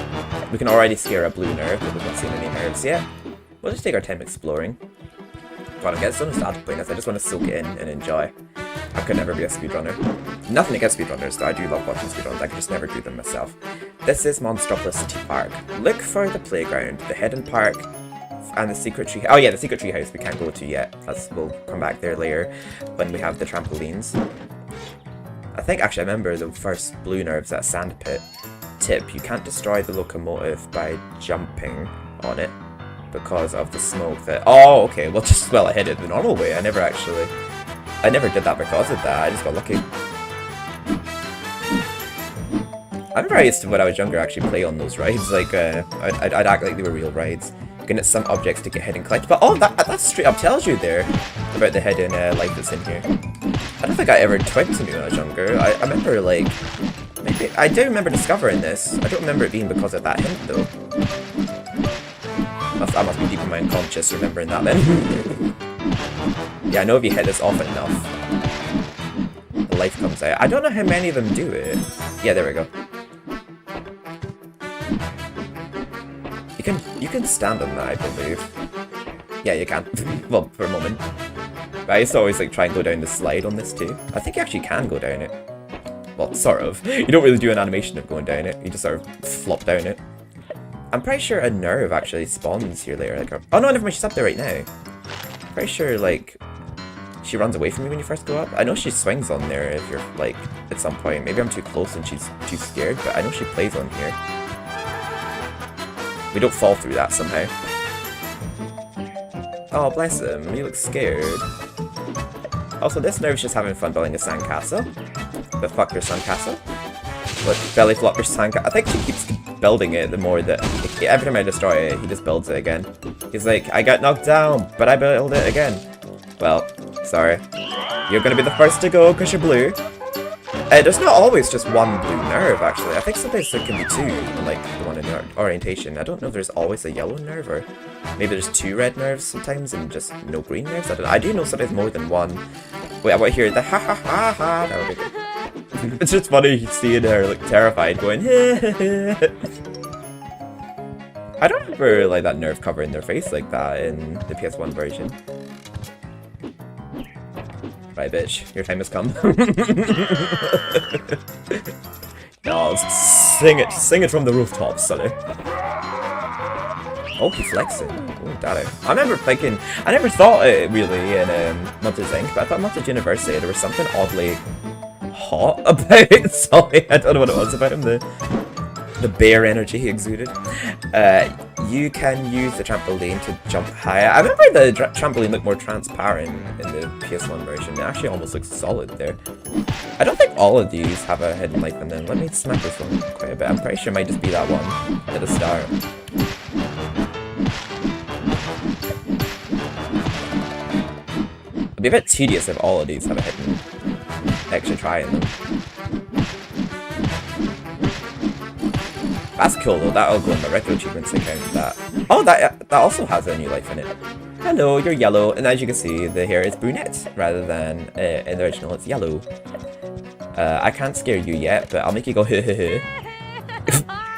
We can already scare a blue nerve, but we've not seen any nerves yet. We'll just take our time exploring. God, I'm getting so nostalgic playing this. I just want to soak it in and enjoy. I could never be a speedrunner. Nothing against speedrunners, though. I do love watching speedruns. I could just never do them myself. This is Monstropolis City Park. Look for the playground, the hidden park, and the secret tree. Oh yeah, the secret tree house we can't go to yet. We'll come back there later when we have the trampolines. I think actually I remember the first blue nerves at Sand Pit. Tip: you can't destroy the locomotive by jumping on it because of the smoke that. Oh, okay. Well, I hit it the normal way. I never did that because of that. I just got lucky. I remember I used to, when I was younger, actually play on those rides. Like, I'd act like they were real rides. You can hit some objects to get hidden collect. But oh, that straight up tells you there about the hidden life that's in here. I don't think I ever twigged to me when I was younger. I remember, like, maybe I do remember discovering this. I don't remember it being because of that hint though. I must be deep in my unconscious remembering that then. Yeah, I know if you hit this often enough, the life comes out. I don't know how many of them do it. Yeah, there we go. You can stand on that, I believe. Yeah, you can. Well, for a moment. But I used to always like try and go down the slide on this too. I think you actually can go down it. Well, sort of. You don't really do an animation of going down it. You just sort of flop down it. I'm pretty sure a nerve actually spawns here later. Like, oh no, never mind. She's up there right now. Pretty sure like she runs away from you when you first go up. I know she swings on there if you're, like, at some point. Maybe I'm too close and she's too scared, but I know she plays on here. We don't fall through that somehow. Oh, bless him. He looks scared. Also, this nerve's just having fun building a sandcastle. The Fucker sandcastle. But Belly Flopper sandcastle. I think she keeps building it the more that... Every time I destroy it, he just builds it again. He's like, I got knocked down, but I build it again. Well, sorry. You're gonna be the first to go because you're blue. There's not always just one blue nerve, actually. I think sometimes there can be two, like the one in orientation. I don't know if there's always a yellow nerve, or maybe there's 2 red nerves sometimes and just no green nerves. I don't know. I do know sometimes more than one. Wait, I want to hear the ha ha ha ha. That would be good. It's just funny seeing her like terrified, going. I don't remember like that nerve covering their face like that in the PS1 version. Right, bitch, your time has come. No, sing it from the rooftops, Sully. Oh, he's flexing. Oh, daddy. I remember thinking, I never thought it really in Monsters Inc., but I thought Monsters University there was something oddly hot about Sully. I don't know what it was about him, the bear energy he exuded. You can use the trampoline to jump higher. I remember the trampoline looked more transparent in the PS1 version. It actually almost looks solid there. I don't think all of these have a hidden life in them. Let me smack this one quite a bit. I'm pretty sure it might just be that one at the start. It'd be a bit tedious if all of these have a hidden extra try in them. That's cool though, that'll go in the retro achievements account. That. Oh, that also has a new life in it. Hello, you're yellow, and as you can see, the hair is brunette rather than in the original it's yellow. I can't scare you yet, but I'll make you go heh heh heh.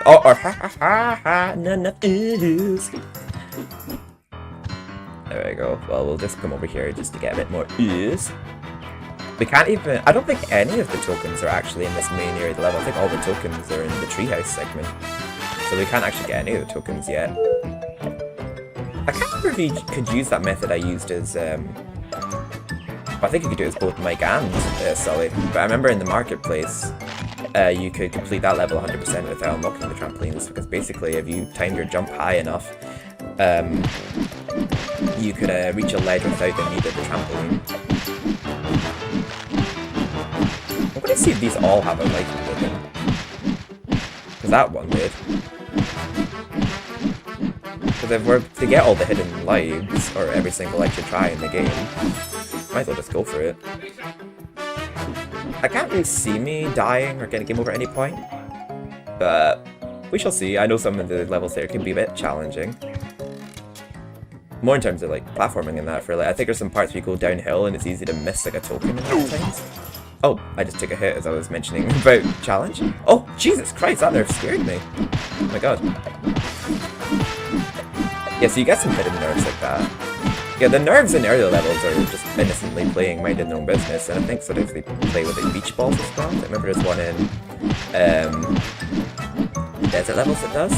Oh, or ha ha ha ha, none of oohs. There we go. Well, we'll just come over here just to get a bit more oohs. We can't even... I don't think any of the tokens are actually in this main area of the level. I think all the tokens are in the treehouse segment. So we can't actually get any of the tokens yet. I can't remember if you could use that method I used as... I think you could do it as both Mike and Sully. But I remember in the marketplace, you could complete that level 100% without unlocking the trampolines. Because basically, if you timed your jump high enough, you could reach a ledge without the need of the trampoline. I'm gonna see if these all have a life with them. Because that one did. Because if we're to get all the hidden lives, or every single extra try in the game, might as well just go for it. I can't really see me dying or getting game over at any point. But we shall see. I know some of the levels there can be a bit challenging. More in terms of like platforming and that for like, I think there's some parts where you go downhill and it's easy to miss like a token at times. Oh, I just took a hit as I was mentioning about challenge. Oh, Jesus Christ, that nerve scared me. Oh my god. Yeah, so you get some hidden nerves like that. Yeah, the nerves in earlier levels are just innocently playing, minding their own business, and I think sometimes they play with like beach balls as well. I remember there's one in desert levels that does.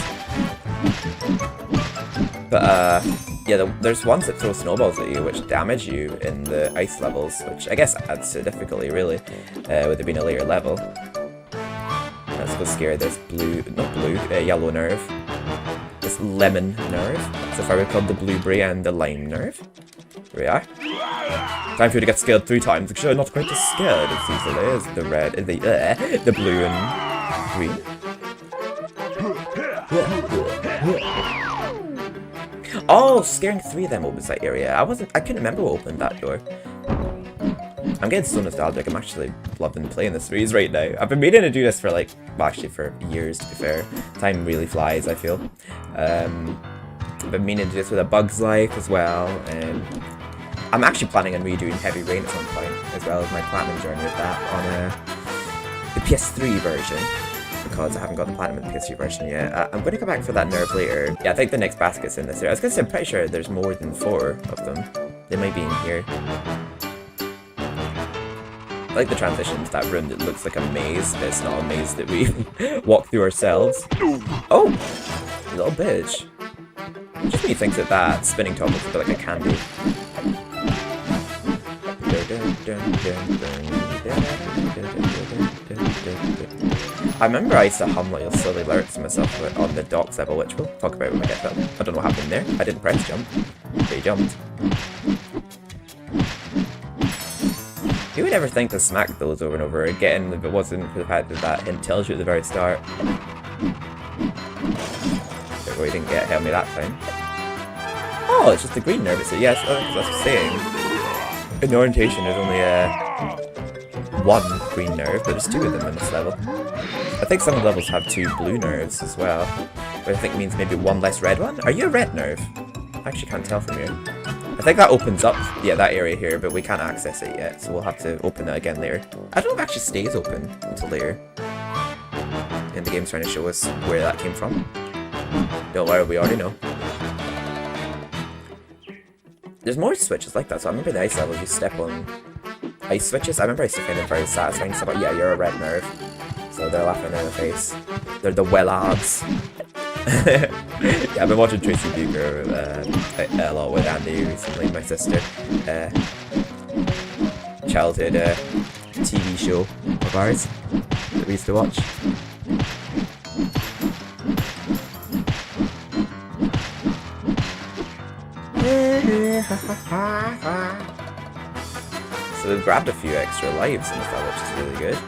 But yeah, there's ones that throw snowballs at you, which damage you in the ice levels, which I guess adds to difficulty, really, with it being a later level. Let's go scare this yellow nerve. This lemon nerve. So far we've called the blueberry and the lime nerve. Here we are. Time for you to get scared 3 times, because you're not quite as scared as easily as the red, the blue and green. Oh, scaring 3 of them opens that area. I couldn't remember what opened that door. I'm getting so nostalgic. I'm actually loving playing this series right now. I've been meaning to do this for like, well, actually for years to be fair. Time really flies, I feel. I've been meaning to do this with A Bug's Life as well. I'm actually planning on redoing Heavy Rain at some point, as well as my platinum journey with that on the PS3 version. Because I haven't got the platinum in the PS3 version yet. I'm going to come back for that nerve later. Yeah, I think the next basket's in this area. I was going to say, I'm pretty sure there's more than 4 of them. They might be in here. I like the transition to that room that looks like a maze, but it's not a maze that we walk through ourselves. Oh! Little bitch. Just when you think that spinning top looks a bit like a candy. I remember I used to hum like silly lyrics to myself on the docks level, which we'll talk about when we get to them. I don't know what happened there. I didn't press jump. But he jumped. Who would ever think to smack those over and over again if it wasn't for the fact that that hint tells you at the very start? But we didn't help me that time. Oh, it's just the green nerve. So yes, that's what I'm saying. In the orientation, there's only one green nerve, but there's two of them in this level. I think some levels have two blue nerves as well, but I think it means maybe one less red one. Are you a red nerve? I actually can't tell from here. I think that opens up, yeah, that area here, but we can't access it yet, so we'll have to open that again later. I don't know if it actually stays open until later. And the game's trying to show us where that came from. Don't worry, we already know. There's more switches like that, so I remember the ice level, you step on ice switches. I remember I used to find it very satisfying, so yeah, you're a red nerve. So they're laughing in the face. They're the Wellards. Yeah, I've been watching Tracy Beaker a lot with Andy recently, my sister. Childhood TV show of ours that we used to watch. So we've grabbed a few extra lives in this level, which is really good.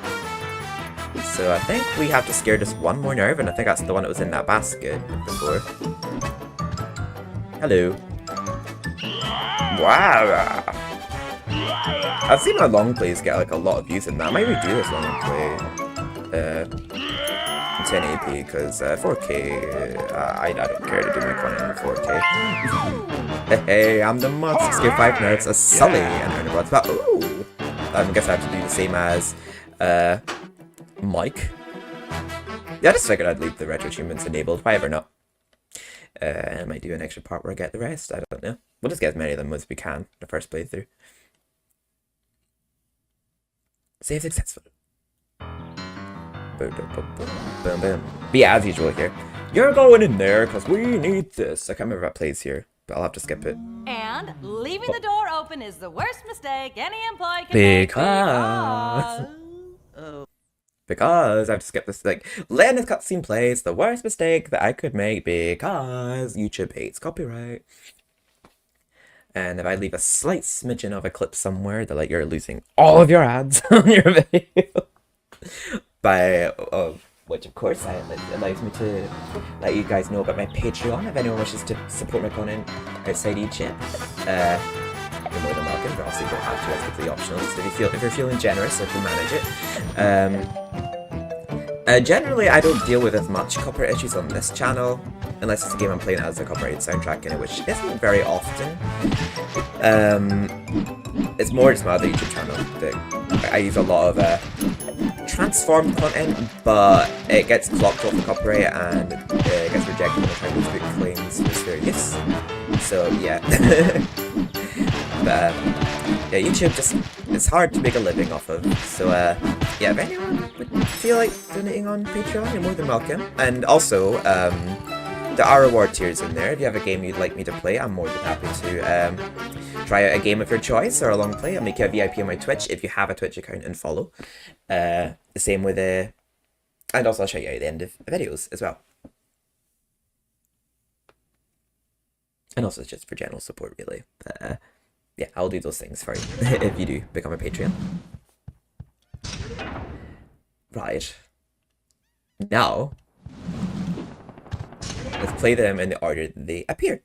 So I think we have to scare just one more nerve, and I think that's the one that was in that basket before. Hello. Wow. I've seen my long plays get like a lot of views in that. I might redo this long play. 1080p, because 4K, I don't care to do my content in 4K. Hey, I'm the monster. Scare 5 nerves, a Sully, and earn a blood spot. Ooh! I guess I have to do the same as Mike. Yeah, I just figured I'd leave the retro achievements enabled. Why ever not? I might do an extra part where I get the rest. I don't know. We'll just get as many of them as we can the first playthrough. Save successful. Boom, boom, boom, boom, boom, boom. But yeah, as usual here. You're going in there because we need this. I can't remember what plays here, but I'll have to skip it. And leaving the door open is the worst mistake any employee can make Because I have to skip this, like, letting this cutscene play is the worst mistake that I could make because YouTube hates copyright. And if I leave a slight smidgen of a clip somewhere, they're like, you're losing all of your ads on your video. Which of course allows me to let you guys know about my Patreon if anyone wishes to support my content outside YouTube. You're more than welcome, but also you don't have to, it's completely optional, just if you're feeling generous, I can manage it. Generally I don't deal with as much copyright issues on this channel, unless it's a game I'm playing that has a copyrighted soundtrack in it, which isn't very often. It's more just my other YouTube channel that I use a lot of transformed content, but it gets clocked off the copyright and it gets rejected when I try to boot claims for fair use. So yeah. But yeah, YouTube just, it's hard to make a living off of. So yeah, if anyone would feel like donating on Patreon, you're more than welcome. And also, there are reward tiers in there. If you have a game you'd like me to play, I'm more than happy to try out a game of your choice or a long play. I'll make you a VIP on my Twitch if you have a Twitch account and follow. The same with and also I'll show you at the end of videos as well. And also it's just for general support, really. But yeah, I'll do those things for you if you do become a Patreon. Right. Now, let's play them in the order that they appear.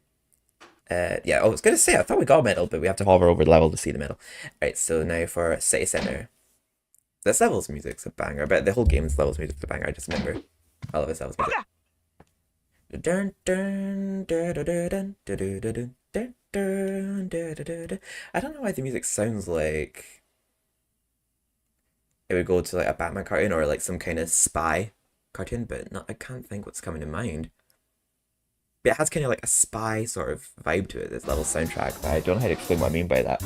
Yeah, I was going to say, I thought we got a medal, but we have to hover over the level to see the medal. Alright, so now for City Center. This level's music's a banger, but the whole game's level's music's a banger, I just remember. I love this level's music. Dun, dun, dun, dun, dun, dun, dun, dun, dun, dun, dun, dun, dun. I don't know why the music sounds like it would go to like a Batman cartoon or like some kind of spy cartoon, but I can't think what's coming to mind. But it has kind of like a spy sort of vibe to it, this level soundtrack, but I don't know how to explain what I mean by that.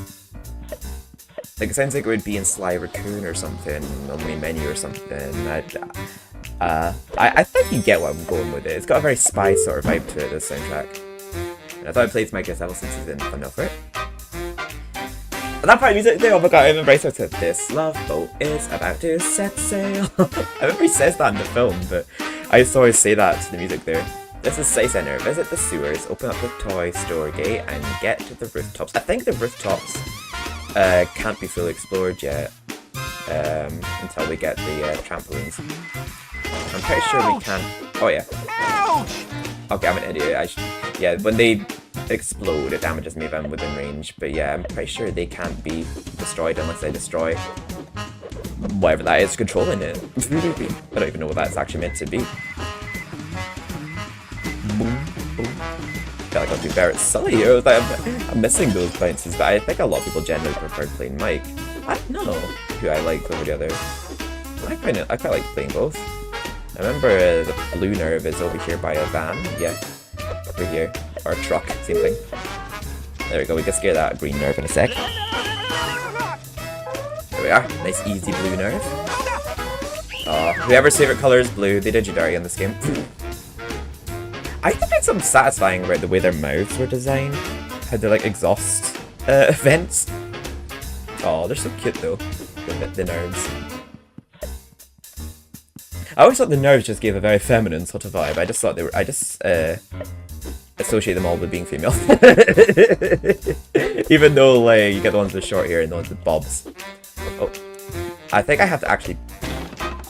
Like, it sounds like it would be in Sly Raccoon or something, on the main menu or something. I think you get what I'm going with it. It's got a very spy sort of vibe to it, this soundtrack. And I thought I'd play this Minecraft level since it's in fun enough for it. That part of music there, oh my god, I remember I said this love boat is about to set sail. I remember he says that in the film, but I used to always say that to the music there. This is City Center. Visit the sewers, open up the toy store gate, and get to the rooftops. I think the rooftops can't be fully explored yet until we get the trampolines. I'm pretty sure we can. Oh yeah. Okay, I'm an idiot. Yeah, when they explode, it damages me if I'm within range. But yeah, I'm pretty sure they can't be destroyed unless I destroy whatever that is controlling it. I don't even know what that's actually meant to be. Boom, boom. I feel like I'll do better at Sully. I'm missing those bounces, but I think a lot of people generally prefer playing Mike. I don't know who I like over the other. I quite like playing both. I remember the blue nerve is over here by a van. Yeah, over here. Or a truck, same thing. There we go, we can scare that green nerve in a sec. There we are, nice easy blue nerve. Whoever's favourite colour is blue, they did you dirty in this game. I think it's something satisfying about the way their mouths were designed. How they're like exhaust vents. Oh, they're so cute though, the nerves. I always thought the nerves just gave a very feminine sort of vibe. I just thought they were, associate them all with being female. Even though like you get the ones with short hair and the ones with bobs. Oh, I think I have to actually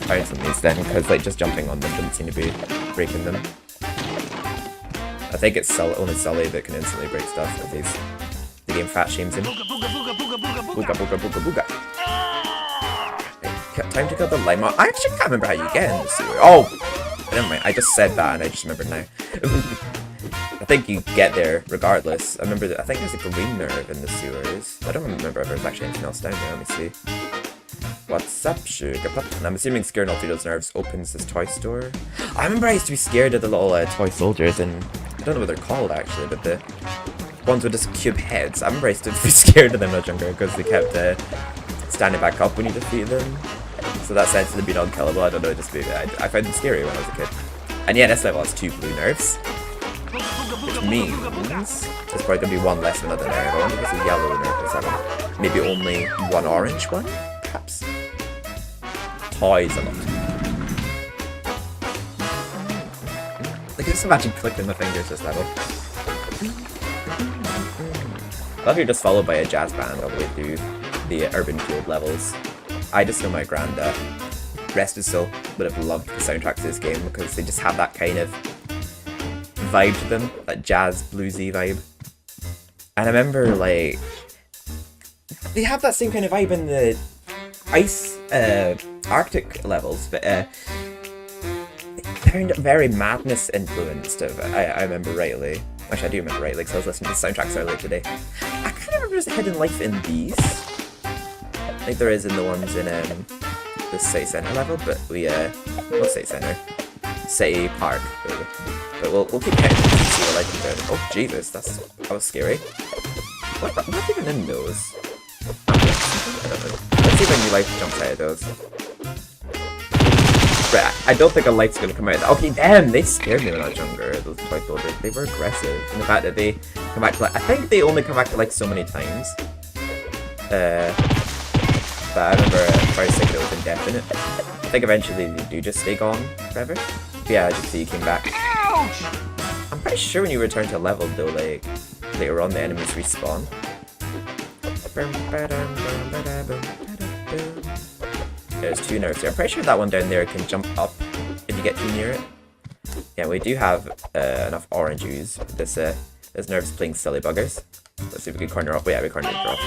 find some of these then, because like just jumping on them doesn't seem to be breaking them. I think it's only Sully that can instantly break stuff with these. The game fat shames him. Booga booga booga booga. Time to kill the lime. I actually can't remember how you get in the sewer. Oh, never mind. I just said that and I just remembered now. I think you get there regardless. I remember that. I think there's a green nerve in the sewers. I don't remember if there's actually anything else down there. Let me see. What's up, sugar pup? And I'm assuming scaring all through those nerves opens this toy store. I remember I used to be scared of the little toy soldiers, and I don't know what they're called actually, but the ones with just cube heads. I remember I used to be scared of them when I was younger because they kept standing back up when you defeat them. So that sense of them being unkillable, I don't know, just I found them scary when I was a kid. And yeah, this level has 2 blue nerves. Which means there's probably going to be one less than another nerve. I wonder if it's a yellow nerve this level. Maybe only one orange one, perhaps? Toys a lot. Like, just imagine clicking the fingers this level. I love you're just followed by a jazz band all the way through the urban field levels. I just know my granddad, rest his soul, would have loved the soundtrack to this game because they just have that kind of vibe to them, that jazz bluesy vibe. And I remember like they have that same kind of vibe in the ice Arctic levels, but they're very Madness influenced. I remember rightly. Actually, I do remember rightly because I was listening to the soundtracks earlier today. I kind of remember there's a hidden life in these. I think there is in the ones in the City Center level, but we not City Center, City Park. There we go. But we'll keep heading to see what I can do. Oh Jesus, that was scary. What's even in those? I don't know. Let's see if any life jumps out of those. Right, I don't think a light's gonna come out. Okay, damn, they scared me when I was younger. Those toy soldiers, they were aggressive. And the fact that they come back to like, I think they only come back to like so many times. But I remember first thinking it was indefinite. I think eventually they do just stay gone forever. But yeah, I just see you came back. Ouch! I'm pretty sure when you return to a level though, like later on the enemies respawn. There's 2 nerves here. I'm pretty sure that one down there can jump up if you get too near it. Yeah, we do have enough orange ooze. This nerve's playing silly buggers. Let's see if we can corner up. Yeah, we cornered it off.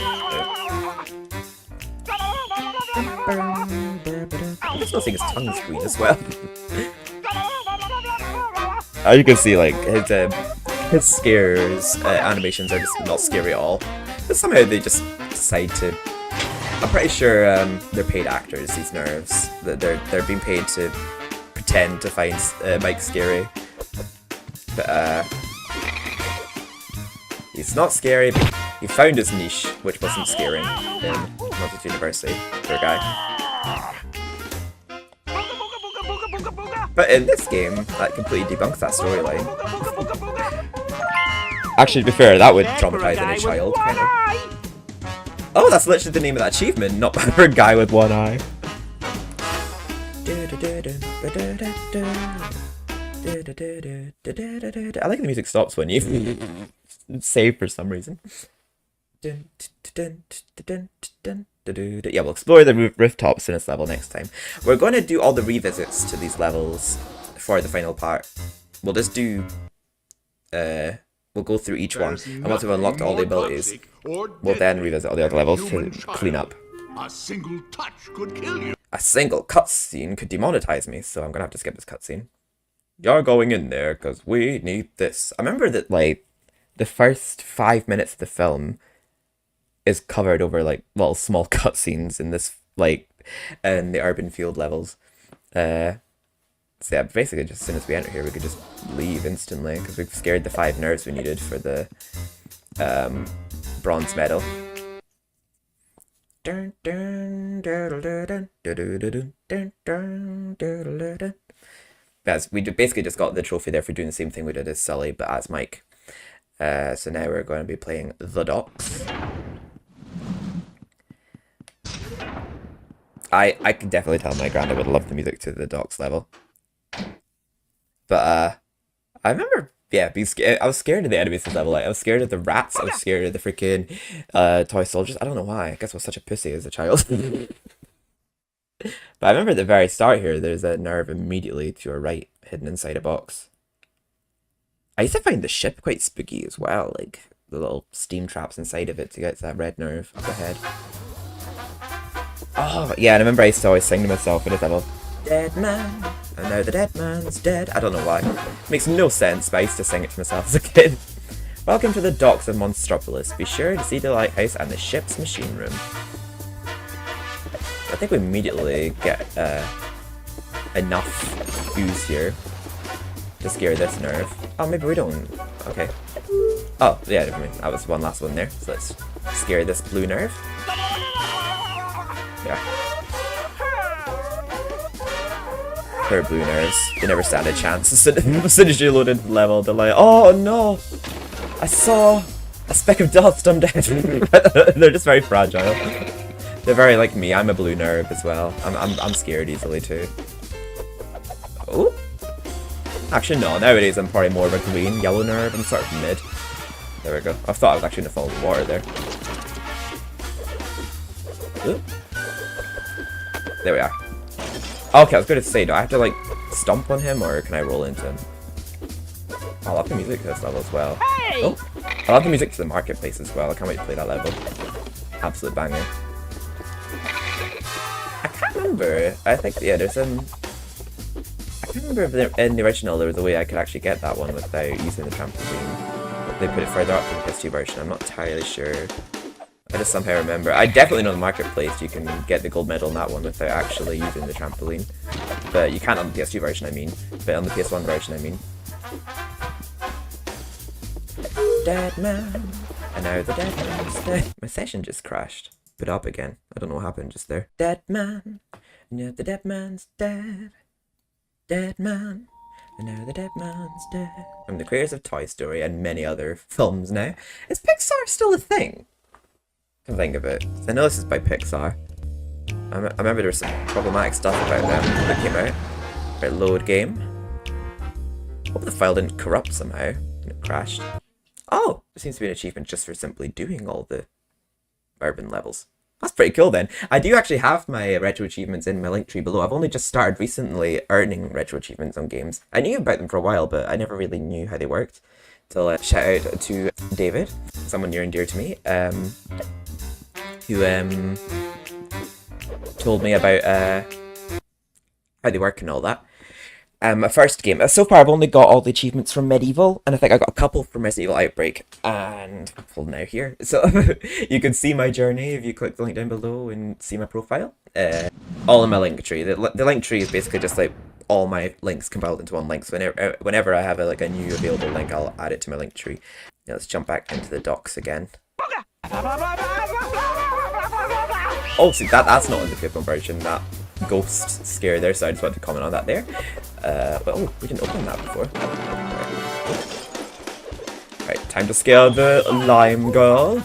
I'm just noticing his tongue squeeze as well. As you can see, like his scares animations are just not scary at all. But somehow they just decide to. I'm pretty sure they're paid actors. These nerves, they're being paid to pretend to find Mike scary. But he's not scary. But he found his niche, which wasn't scaring in Monsters University. Poor guy. But in this game, that completely debunks that storyline. Actually, to be fair, that would traumatize any child, kind of. Oh, that's literally the name of that achievement, not bad for a guy with one eye. I like the music stops when you save for some reason. Yeah, we'll explore the rooftops in this level next time. We're going to do all the revisits to these levels for the final part. We'll just do... we'll go through each one, and once we've unlocked all the abilities, we'll then revisit all the other levels to clean up. A single touch could kill you. A single cutscene could demonetize me, so I'm gonna have to skip this cutscene. You're going in there, because we need this. I remember that, like, the first 5 minutes of the film is covered over, like, little small cutscenes in this, like, in the urban field levels. So yeah, basically just as soon as we enter here, we could just leave instantly, because we've scared the 5 nerves we needed for the bronze medal. As we basically just got the trophy there for doing the same thing we did as Sully, but as Mike. So now we're going to be playing The Docks. I can definitely tell my granddad would love the music to the Docks level. But I remember, yeah, being scared. I was scared of the enemies this level. Like, I was scared of the rats. I was scared of the freaking toy soldiers. I don't know why. I guess I was such a pussy as a child. But I remember at the very start here, there's a nerve immediately to your right, hidden inside a box. I used to find the ship quite spooky as well, like the little steam traps inside of it to get to that red nerve up ahead. Oh, yeah, and I remember I used to always sing to myself in this level. Dead man, and now the dead man's dead. I don't know why. It makes no sense, but I used to sing it to myself as a kid. Welcome to the docks of Monstropolis. Be sure to see the lighthouse and the ship's machine room. I think we immediately get enough ooze here to scare this nerve. Oh, maybe we don't. Okay. Oh, yeah, I mean, that was one last one there. So let's scare this blue nerve. Yeah. Her blue nerves. They never stand a chance. As soon as you load into the level, they're like, oh no! I saw a speck of dust, I'm dead. They're just very fragile. They're very like me. I'm a blue nerve as well. I'm scared easily too. Oh, actually no. Nowadays I'm probably more of a green, yellow nerve. I'm sort of mid. There we go. I thought I was actually gonna fall in the water there. Ooh. There we are. Okay, I was going to say, do I have to like stomp on him or can I roll into him? I love the music to this level as well. Hey! Oh, I love the music to the marketplace as well. I can't wait to play that level. Absolute banger. I can't remember. I think, yeah, there's I can't remember if in the original there was a way I could actually get that one without using the trampoline. They put it further up in the PS2 version. I'm not entirely sure. I just somehow remember. I definitely know the marketplace you can get the gold medal in that one without actually using the trampoline. But you can't on the PS2 version, I mean. But on the PS1 version, I mean. Dead man. And now the dead man's dead. My session just crashed. Put up again. I don't know what happened just there. Dead man. And now the dead man's dead. Dead man. And now the dead man's dead. From the creators of Toy Story and many other films now. Is Pixar still a thing? Can think of it. I know this is by Pixar. I remember there was some problematic stuff about them that came out. About load game. Hope the file didn't corrupt somehow and it crashed. Oh, there seems to be an achievement just for simply doing all the urban levels. That's pretty cool then. I do actually have my retro achievements in my link tree below. I've only just started recently earning retro achievements on games. I knew about them for a while, but I never really knew how they worked. So shout out to David, someone near and dear to me, who told me about how they work and all that. My first game. So far I've only got all the achievements from Medieval, and I think I got a couple from Resident Evil Outbreak, and well, now here. So you can see my journey if you click the link down below and see my profile. All in my link tree. The link tree is basically just like all my links compiled into one link. So whenever I have a new available link, I'll add it to my link tree. Now let's jump back into the docks again. Oh, see, that's not in the PS1 version, that ghost scare there, so I just wanted to comment on that there. But oh, we didn't open that before. Right, time to scare the lime girl.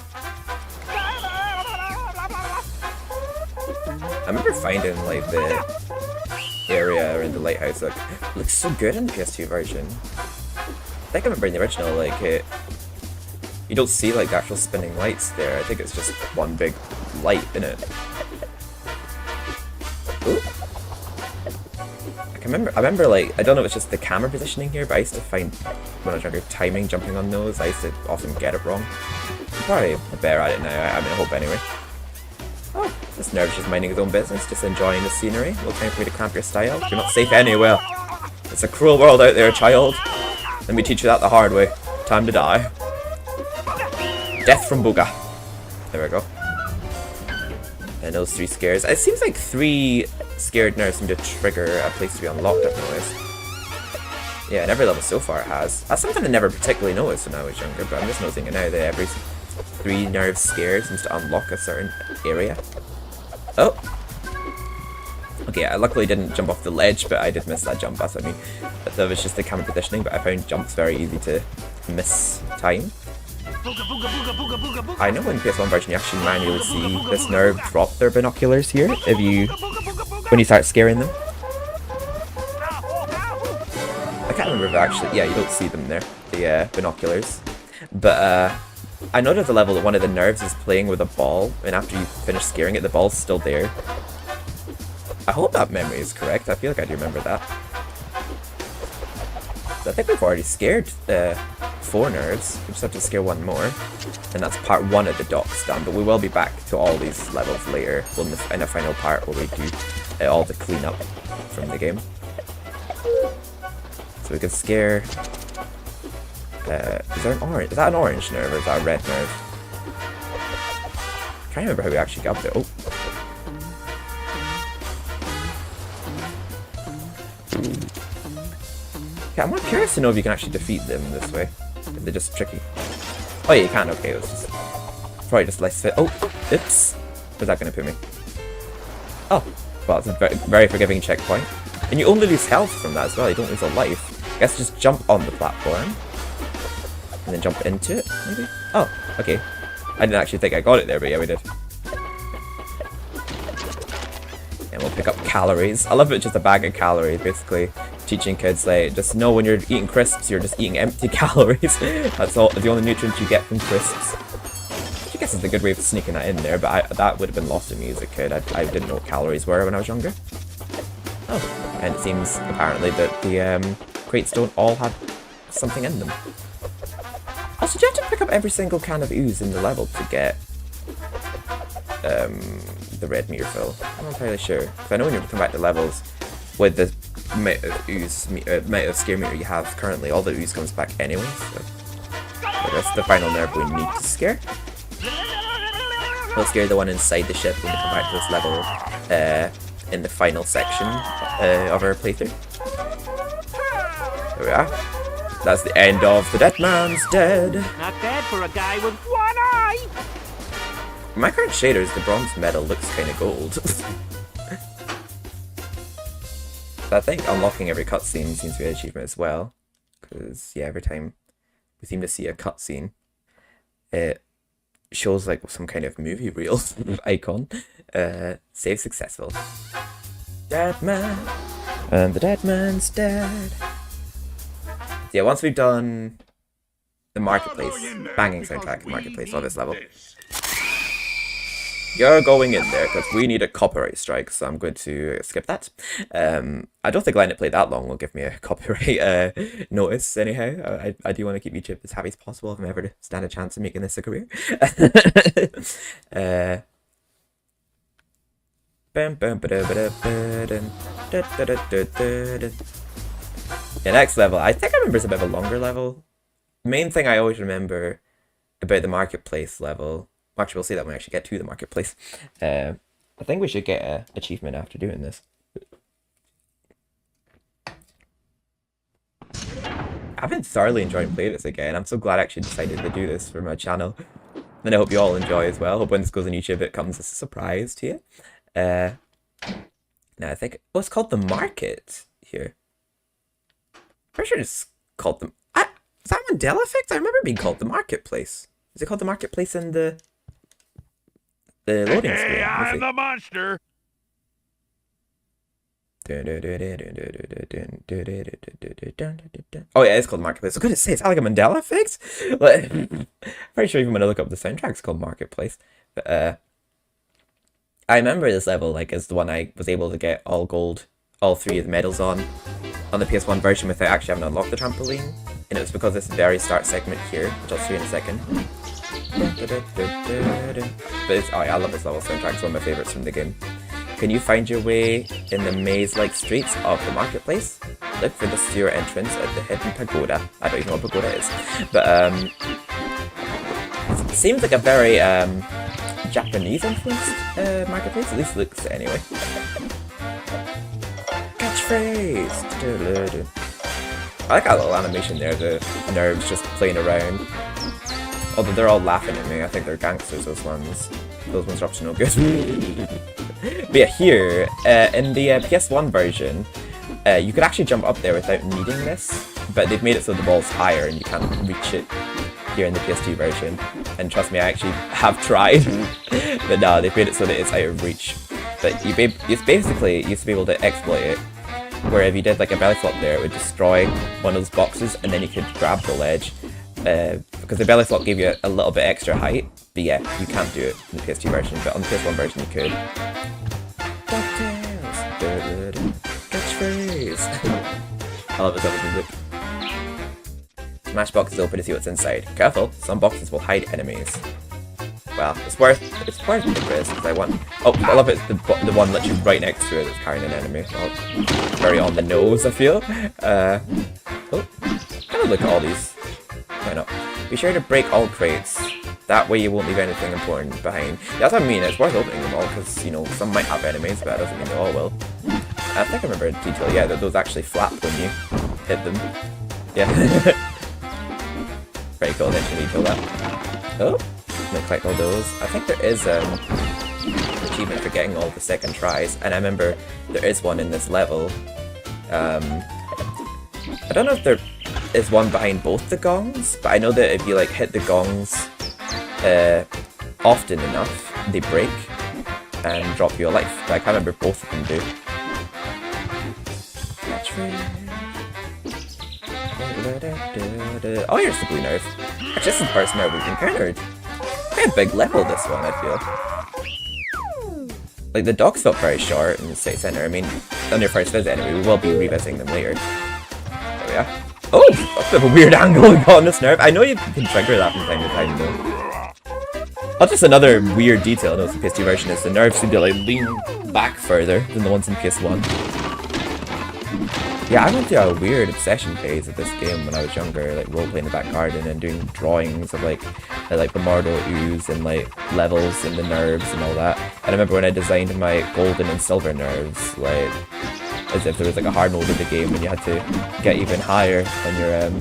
finding like the area around the lighthouse. It looks so good in the PS2 version. I think I remember in the original, like you don't see like the actual spinning lights there. I think it's just one big light in it. Ooh. I remember like, I don't know if it's just the camera positioning here, but I used to find when I was younger timing jumping on those, I used to often get it wrong. I'm probably better at it now, I mean I hope anyway. Oh, this nerve's just minding his own business, just enjoying the scenery. No time for me to cramp your style. You're not safe anywhere. It's a cruel world out there, child. Let me teach you that the hard way. Time to die. Death from Booga. There we go. And those 3 scares. It seems like 3 scared nerves seem to trigger a place to be unlocked, I've noticed. Yeah, in every level so far it has. That's something I never particularly noticed when I was younger, but I'm just noticing it now that every 3 nerve scares seems to unlock a certain area. Oh! Okay, I luckily didn't jump off the ledge, but I did miss that jump, that's what I mean. That was just the camera positioning, but I found jumps very easy to miss time. I know in PS1 version you actually manually see this nerve drop their binoculars here when you start scaring them. I can't remember if actually, yeah, you don't see them there, the binoculars. But I noticed the level that one of the nerves is playing with a ball, and after you finish scaring it, the ball's still there. I hope that memory is correct. I feel like I do remember that. So I think we've already scared 4 nerves. We just have to scare 1 more. And that's part 1 of the dock stand, but we will be back to all these levels later. Well, in the final part where we do all the cleanup from the game. So we can scare... is there an orange? Is that an orange nerve or is that a red nerve? I'm trying to remember how we actually got there. Oh. Okay, I'm more curious to know if you can actually defeat them this way. If they're just tricky. Oh yeah, you can. Okay, let's just... Probably just let's fit. Oh, oops. Where's that going to put me? Oh, well, it's a very, very forgiving checkpoint. And you only lose health from that as well. You don't lose a life. I guess just jump on the platform. And then jump into it, maybe? Oh, okay. I didn't actually think I got it there, but yeah, we did. And we'll pick up calories. I love it, just a bag of calories, basically. Teaching kids, like, just know when you're eating crisps, you're just eating empty calories. That's all, the only nutrients you get from crisps. Which I guess is a good way of sneaking that in there, but that would have been lost to me as a kid. I didn't know what calories were when I was younger. Oh, and it seems, apparently, that the crates don't all have something in them. Also, do you have to pick up every single can of ooze in the level to get the red meter fill? I'm not entirely sure. Because I know when you come back to levels with the amount of scare meter you have currently, all the ooze comes back anyway. So that's the final nerve we need to scare. We'll scare the one inside the ship when we come back to this level in the final section of our playthrough. There we are. That's the end of The Dead Man's Dead. Not bad for a guy with 1 eye. My current shaders, the bronze medal looks kind of gold. I think unlocking every cutscene seems to be an achievement as well. Because, yeah, every time we seem to see a cutscene, it shows like some kind of movie reel icon. Save successful. Dead man. And the dead man's dead. Yeah, once we've done the marketplace, banging soundtrack marketplace on this level. You're going in there because we need a copyright strike, so I'm going to skip that. I don't think letting it play that long will give me a copyright notice anyhow. I do want to keep YouTube as happy as possible if I'm ever to stand a chance of making this a career. Yeah, next level. I think I remember it's a bit of a longer level. Main thing I always remember about the marketplace level. Actually, we'll see that when we actually get to the marketplace. I think we should get an achievement after doing this. I've been thoroughly enjoying playing this again. I'm so glad I actually decided to do this for my channel. And I hope you all enjoy as well. Hope when this goes on YouTube it comes as a surprise to you. Now I think... Oh, it's called The Market here. Pretty sure it's called the... Is that Mandela Effect? I remember it being called The Marketplace. Is it called The Marketplace in the loading screen? Hey, I'm the monster. Oh yeah, it's called Marketplace. I was gonna say, is that like a Mandela effect? Like, pretty sure even when I look up the soundtrack, it's called Marketplace. But I remember this level like as the one I was able to get all gold, all 3 of the medals on the PS1 version without actually having unlocked the trampoline, and it was because this very start segment here, which I'll show you in a second. But it's, oh yeah, I love this level soundtrack. It's one of my favorites from the game. Can you find your way in the maze-like streets of the marketplace? Look for the sewer entrance at the hidden pagoda. I don't even know what pagoda is. But, it seems like a very, Japanese-influenced, marketplace. At least it looks anyway. Catchphrase! I like that little animation there, the nerves just playing around. Although they're all laughing at me, I think they're gangsters, those ones. Those ones are up to no good. But yeah, here, in the PS1 version, you could actually jump up there without needing this, but they've made it so the ball's higher and you can't reach it here in the PS2 version. And trust me, I actually have tried, but no, they've made it so that it's out of reach. But you basically used to be able to exploit it, where if you did like a belly flop there, it would destroy one of those boxes and then you could grab the ledge. Because the belly flop gave you a little bit extra height, but yeah, you can't do it in the PS2 version, but on the PS1 version you could. DuckTales! Catchphrase! I love this other music. Smash boxes open to see what's inside. Careful, some boxes will hide enemies. Well, it's worth the risk, because I want... Oh, I love it, the one literally right next to it that's carrying an enemy. Well, very on the nose, I feel. Oh, kind of look at all these. Why not? Be sure to break all crates. That way you won't leave anything important behind. That's what I mean, it's worth opening them all, because, you know, some might have enemies, but that doesn't mean they all will. I think I remember in detail, yeah, that those actually flap when you hit them. Yeah. Very cool, attention to detail that. Oh, I'm gonna collect all those. I think there is an achievement for getting all the second tries, and I remember there is one in this level. I don't know if there is one behind both the gongs, but I know that if you like hit the gongs often enough, they break and drop you a life. But I can't remember if both of them do. Oh, here's the blue nerve. Actually, this is the first nerve we've encountered. Quite a big level, this one, I feel. Like, the dogs felt very short in the city centre. I mean, on your first visit anyway, we will be revisiting them later. There we are. Oh! That's a bit of a weird angle we got on this nerve. I know you can trigger that from time to time, though. Oh, just another weird detail I noticed in the PS2 version is the nerves seem to, like, lean back further than the ones in PS1. Yeah, I went through a weird obsession phase of this game when I was younger, like role-playing in the back garden and doing drawings of like the Mardo ooze and like levels and the nerves and all that. And I remember when I designed my golden and silver nerves, like as if there was like a hard mode of the game and you had to get even higher on your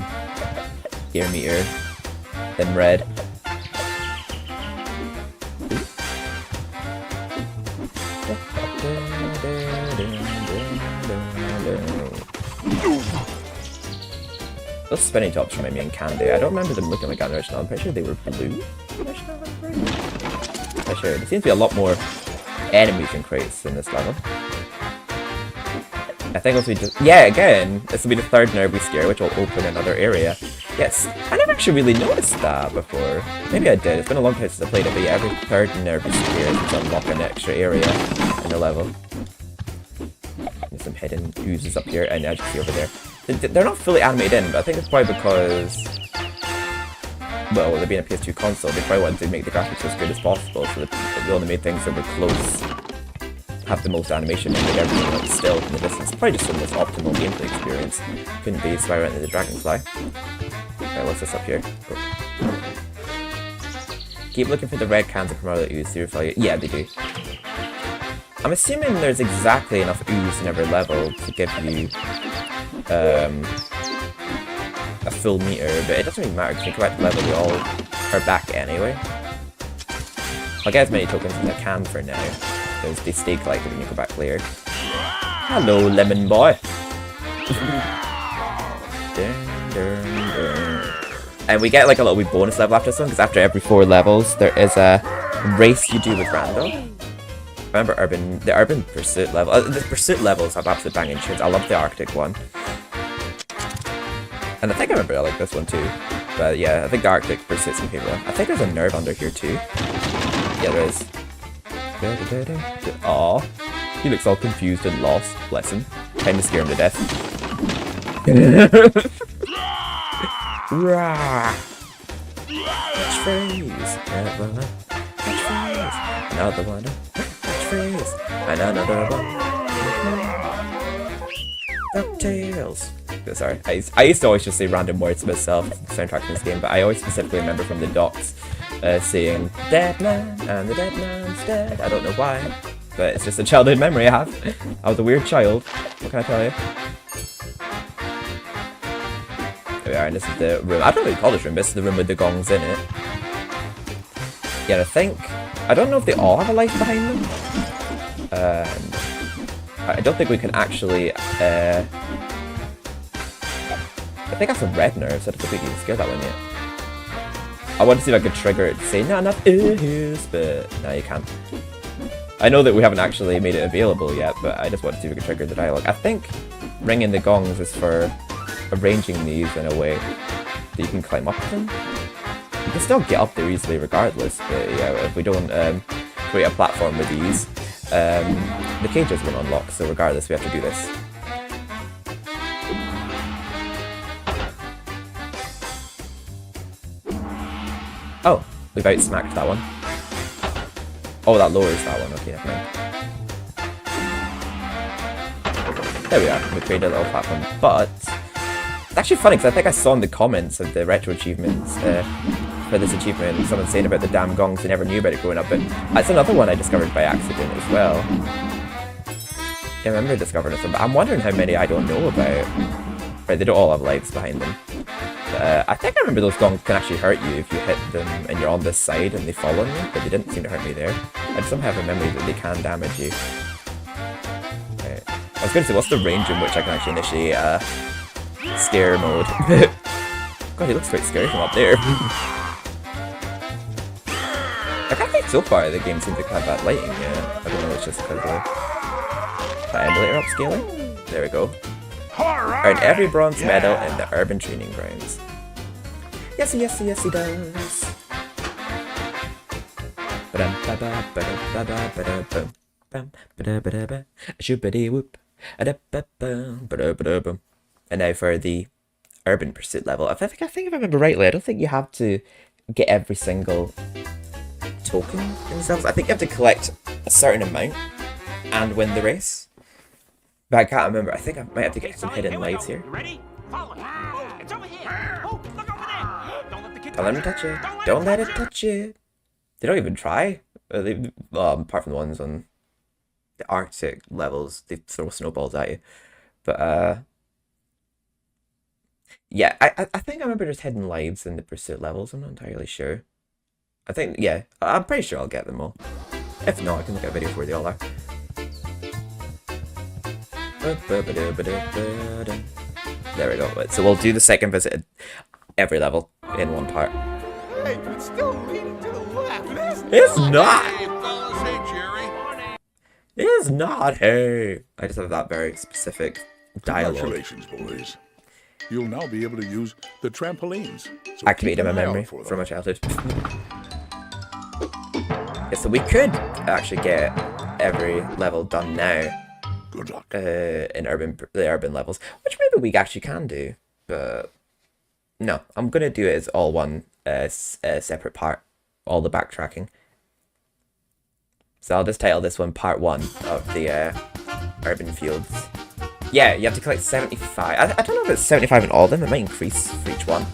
gear meter than red. Those spinny tops remind me in Candy. I don't remember them looking like that in the original. I'm pretty sure they were blue. I'm sure. There seems to be a lot more enemies and crates in this level. I think also just... Yeah, again, this will be the third Nerby scare, which will open another area. Yes, I never actually really noticed that before. Maybe I did. It's been a long time since I played it, but yeah, every third Nerby scare is to unlock an extra area in the level. There's some hidden oozes up here, and as you can see over there. They're not fully animated in, but I think it's probably because, well, they're being a PS2 console, they probably wanted to make the graphics as good as possible, so that they only made things that were close, have the most animation, and make everything like still in the distance. Probably just the most optimal gameplay experience. Couldn't be, so I went to the Dragonfly. Okay, what's this up here? Oh. Keep looking for the red cans of Marlo ooze to reflect. Yeah, they do. I'm assuming there's exactly enough ooze in every level to give you a full meter, but it doesn't really matter because when you go back to the level, we all are back anyway. I'll get as many tokens as I can for now, because they stay collected when you go back later. Hello, lemon boy! And we get like a little wee bonus level after this one, because after every 4 levels, there is a race you do with Randall. remember the urban pursuit level. The pursuit levels have absolute banging tunes. I love the Arctic one. And I think I remember I like this one too. But yeah, I think the Arctic pursuit's my favorite one. I think there's a nerve under here too. Yeah, there is. Aww. He looks all confused and lost. Bless him. Kinda scare him to death. Rah! Catchphrase. Catchphrase. Another one. Catchphrase. And another one. DuckTales. Sorry, I used to always just say random words to myself, soundtrack in this game, but I always specifically remember from the docs saying "dead man" and "the dead man's dead." I don't know why, but it's just a childhood memory I have. I was a weird child. What can I tell you? There we are, and this is the room. I don't really call this room, but this is the room with the gongs in it. Yeah, I don't know if they all have a life behind them. I don't think we can actually. I think that's a red nerve, so I don't think we can scare that one yet. I want to see if I could trigger it to say, "No, not is," but no, you can't. I know that we haven't actually made it available yet, but I just want to see if we can trigger the dialogue. I think ringing the gongs is for arranging these in a way that you can climb up to them. You can still get up there easily regardless, but yeah, if we don't create a platform with these, the cages won't unlock, so regardless we have to do this. Oh, we've outsmacked that one. Oh, that lowers that one. Okay, never mind. There we are. We created a little platform. But it's actually funny because I think I saw in the comments of the retro achievements for this achievement someone saying about the damn gongs. They never knew about it growing up, but that's another one I discovered by accident as well. Yeah, I remember discovering it, but I'm wondering how many I don't know about. Right, they don't all have lives behind them. I think I remember those gongs can actually hurt you if you hit them and you're on this side and they fall on you, but they didn't seem to hurt me there. I just somehow have a memory that they can damage you. Right. I was going to say, what's the range in which I can actually initiate scare mode? God, he looks quite scary from up there. I can't think so far the game seems to have that lighting, yeah. I don't know, it's just because of that emulator upscaling. There we go. Earn every bronze medal in the urban training grounds. Yes, yes, yes, he does. And now for the urban pursuit level. I think if I remember rightly, I don't think you have to get every single token themselves. I think you have to collect a certain amount and win the race. But I can't remember. I think I might have to get some hidden lives here. Ready? Follow it. Oh, it's over here. Oh, look over there. Don't let the kid Don't let him touch it. Don't let it touch it. They don't even try. Apart from the ones on the Arctic levels, they throw snowballs at you. But yeah, I think I remember there's hidden lives in the pursuit levels. I'm not entirely sure. I think, yeah, I'm pretty sure I'll get them all. If not, I can look at a video for where they all are. There we go. So we'll do the second visit at every level in one part. Hey, it's still leaning to the left. It's not! Hey, fellas, hey, Jerry. It's not! Hey! I just have that very specific dialogue. Congratulations, boys. You'll now be able to use the trampolines. So Activated my keep an eye out memory for them. from my childhood. Yeah, so we could actually get every level done now. Good luck. In the urban levels, which maybe we actually can do, but no, I'm gonna do it as all one separate part, all the backtracking. So I'll just title this one Part 1 of the urban fields. Yeah, you have to collect 75. I don't know if it's 75 in all of them. It might increase for each one,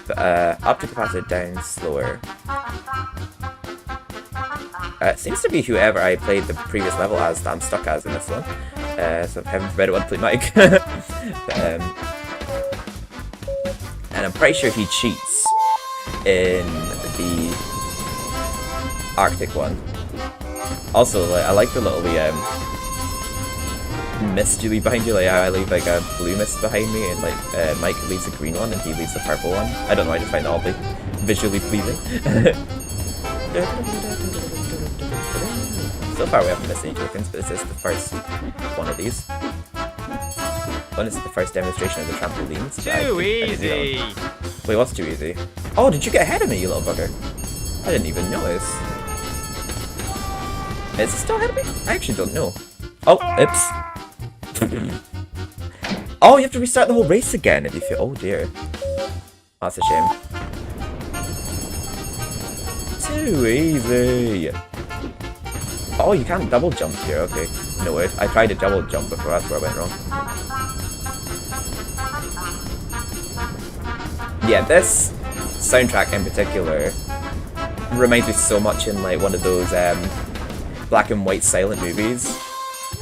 but up to capacity, down slower. It seems to be whoever I played the previous level as that I'm stuck as in this one. So I haven't read it one play Mike. And I'm pretty sure he cheats in the Arctic one. Also, like, I like the little mist you leave behind you. Like I leave like a blue mist behind me, and like Mike leaves a green one, and he leaves the purple one. I don't know. I just find it all visually pleasing. So So far we haven't missed any tokens, but this is the first one of these. Well, this is the first demonstration of the trampolines. Too easy! Wait, what's too easy? Oh, did you get ahead of me, you little bugger? I didn't even notice. Is it still ahead of me? I actually don't know. Oh, oops. Oh, you have to restart the whole race again if you feel... Oh dear. Oh, that's a shame. Too easy. Oh, you can't double jump here. Okay. No way. I tried to double jump before. That's where I went wrong. Yeah, this soundtrack in particular reminds me so much in like one of those black and white silent movies,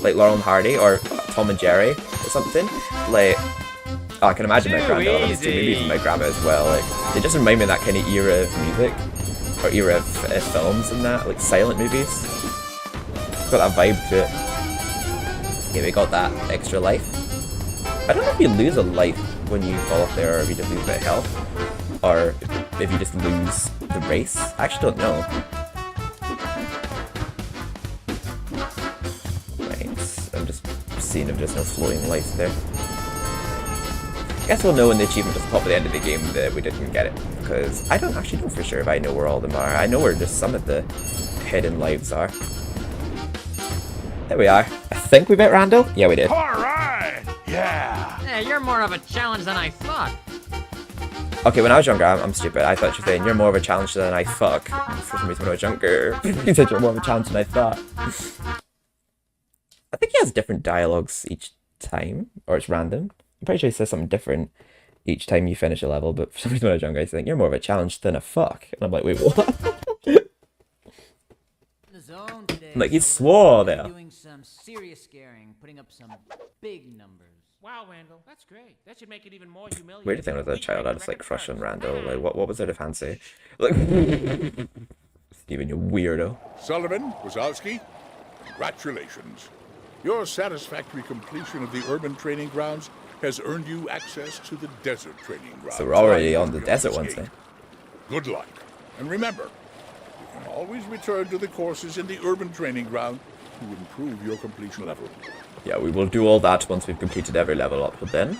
like Laurel and Hardy or Tom and Jerry or something. Like, oh, I can imagine my grandma loving these two movies and my grandma as well. Like, they just remind me of that kind of era of music or era of films and that, like silent movies. Got that vibe to it. Yeah, we got that extra life. I don't know if you lose a life when you fall off there, or if you just lose a bit of health, or if you just lose the race. I actually don't know. Right, I'm just seeing if there's no flowing life there. Guess we'll know when the achievement doesn't pop at the end of the game that we didn't get it, because I don't actually know for sure if I know where all of them are. I know where just some of the hidden lives are. There we are. I think we beat Randall? Yeah, we did. Alright! Yeah! Yeah, you're more of a challenge than I thought. Okay, when I was younger, I'm stupid. I thought you were saying you're more of a challenge than I fuck. For some reason when I was younger, you said you're more of a challenge than I thought. I think he has different dialogues each time, or it's random. I'm pretty sure he says something different each time you finish a level, but for some reason when I was younger, I think you're more of a challenge than a fuck. And I'm like, wait, what? Like, he swore there. Doing some serious scaring, putting up some big numbers. Wow, Randall, that's great. That should make it even more humiliating. Weird thing as a child, I just like crush on Randall. Like, what was there to fancy? Like, Steven, you weirdo. Sullivan, Wazowski, congratulations. Your satisfactory completion of the urban training grounds has earned you access to the desert training grounds. So we're already on the desert ones then. Good luck. And remember, you can always return to the courses in the urban training ground to improve your completion level. Yeah, we will do all that once we've completed every level up, but then...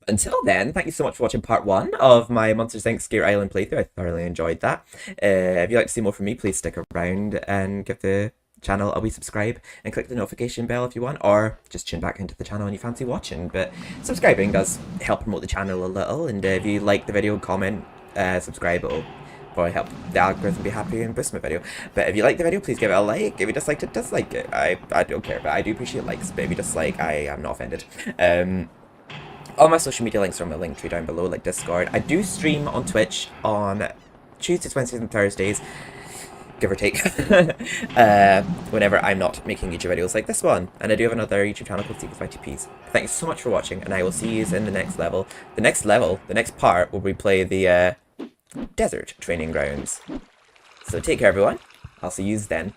Until then, thank you so much for watching part 1 of my Monsters Inc. Scare Island playthrough. I thoroughly enjoyed that. If you'd like to see more from me, please stick around and give the channel a wee subscribe and click the notification bell if you want, or just tune back into the channel when you fancy watching. But subscribing does help promote the channel a little, and if you like the video, comment, subscribe, it'll probably help the algorithm be happy and boost my video. But if you like the video, please give it a like. If you disliked it, dislike it. I don't care, but I do appreciate likes. But if you dislike, I am not offended. All my social media links are on my link tree down below, like Discord. I do stream on Twitch on Tuesdays, Wednesdays, and Thursdays, give or take, whenever I'm not making YouTube videos like this one. And I do have another YouTube channel called Secrets by TPs. Thank you so much for watching, and I will see you in the next level. The next part, where we play the desert training grounds. So take care, everyone. I'll see you then.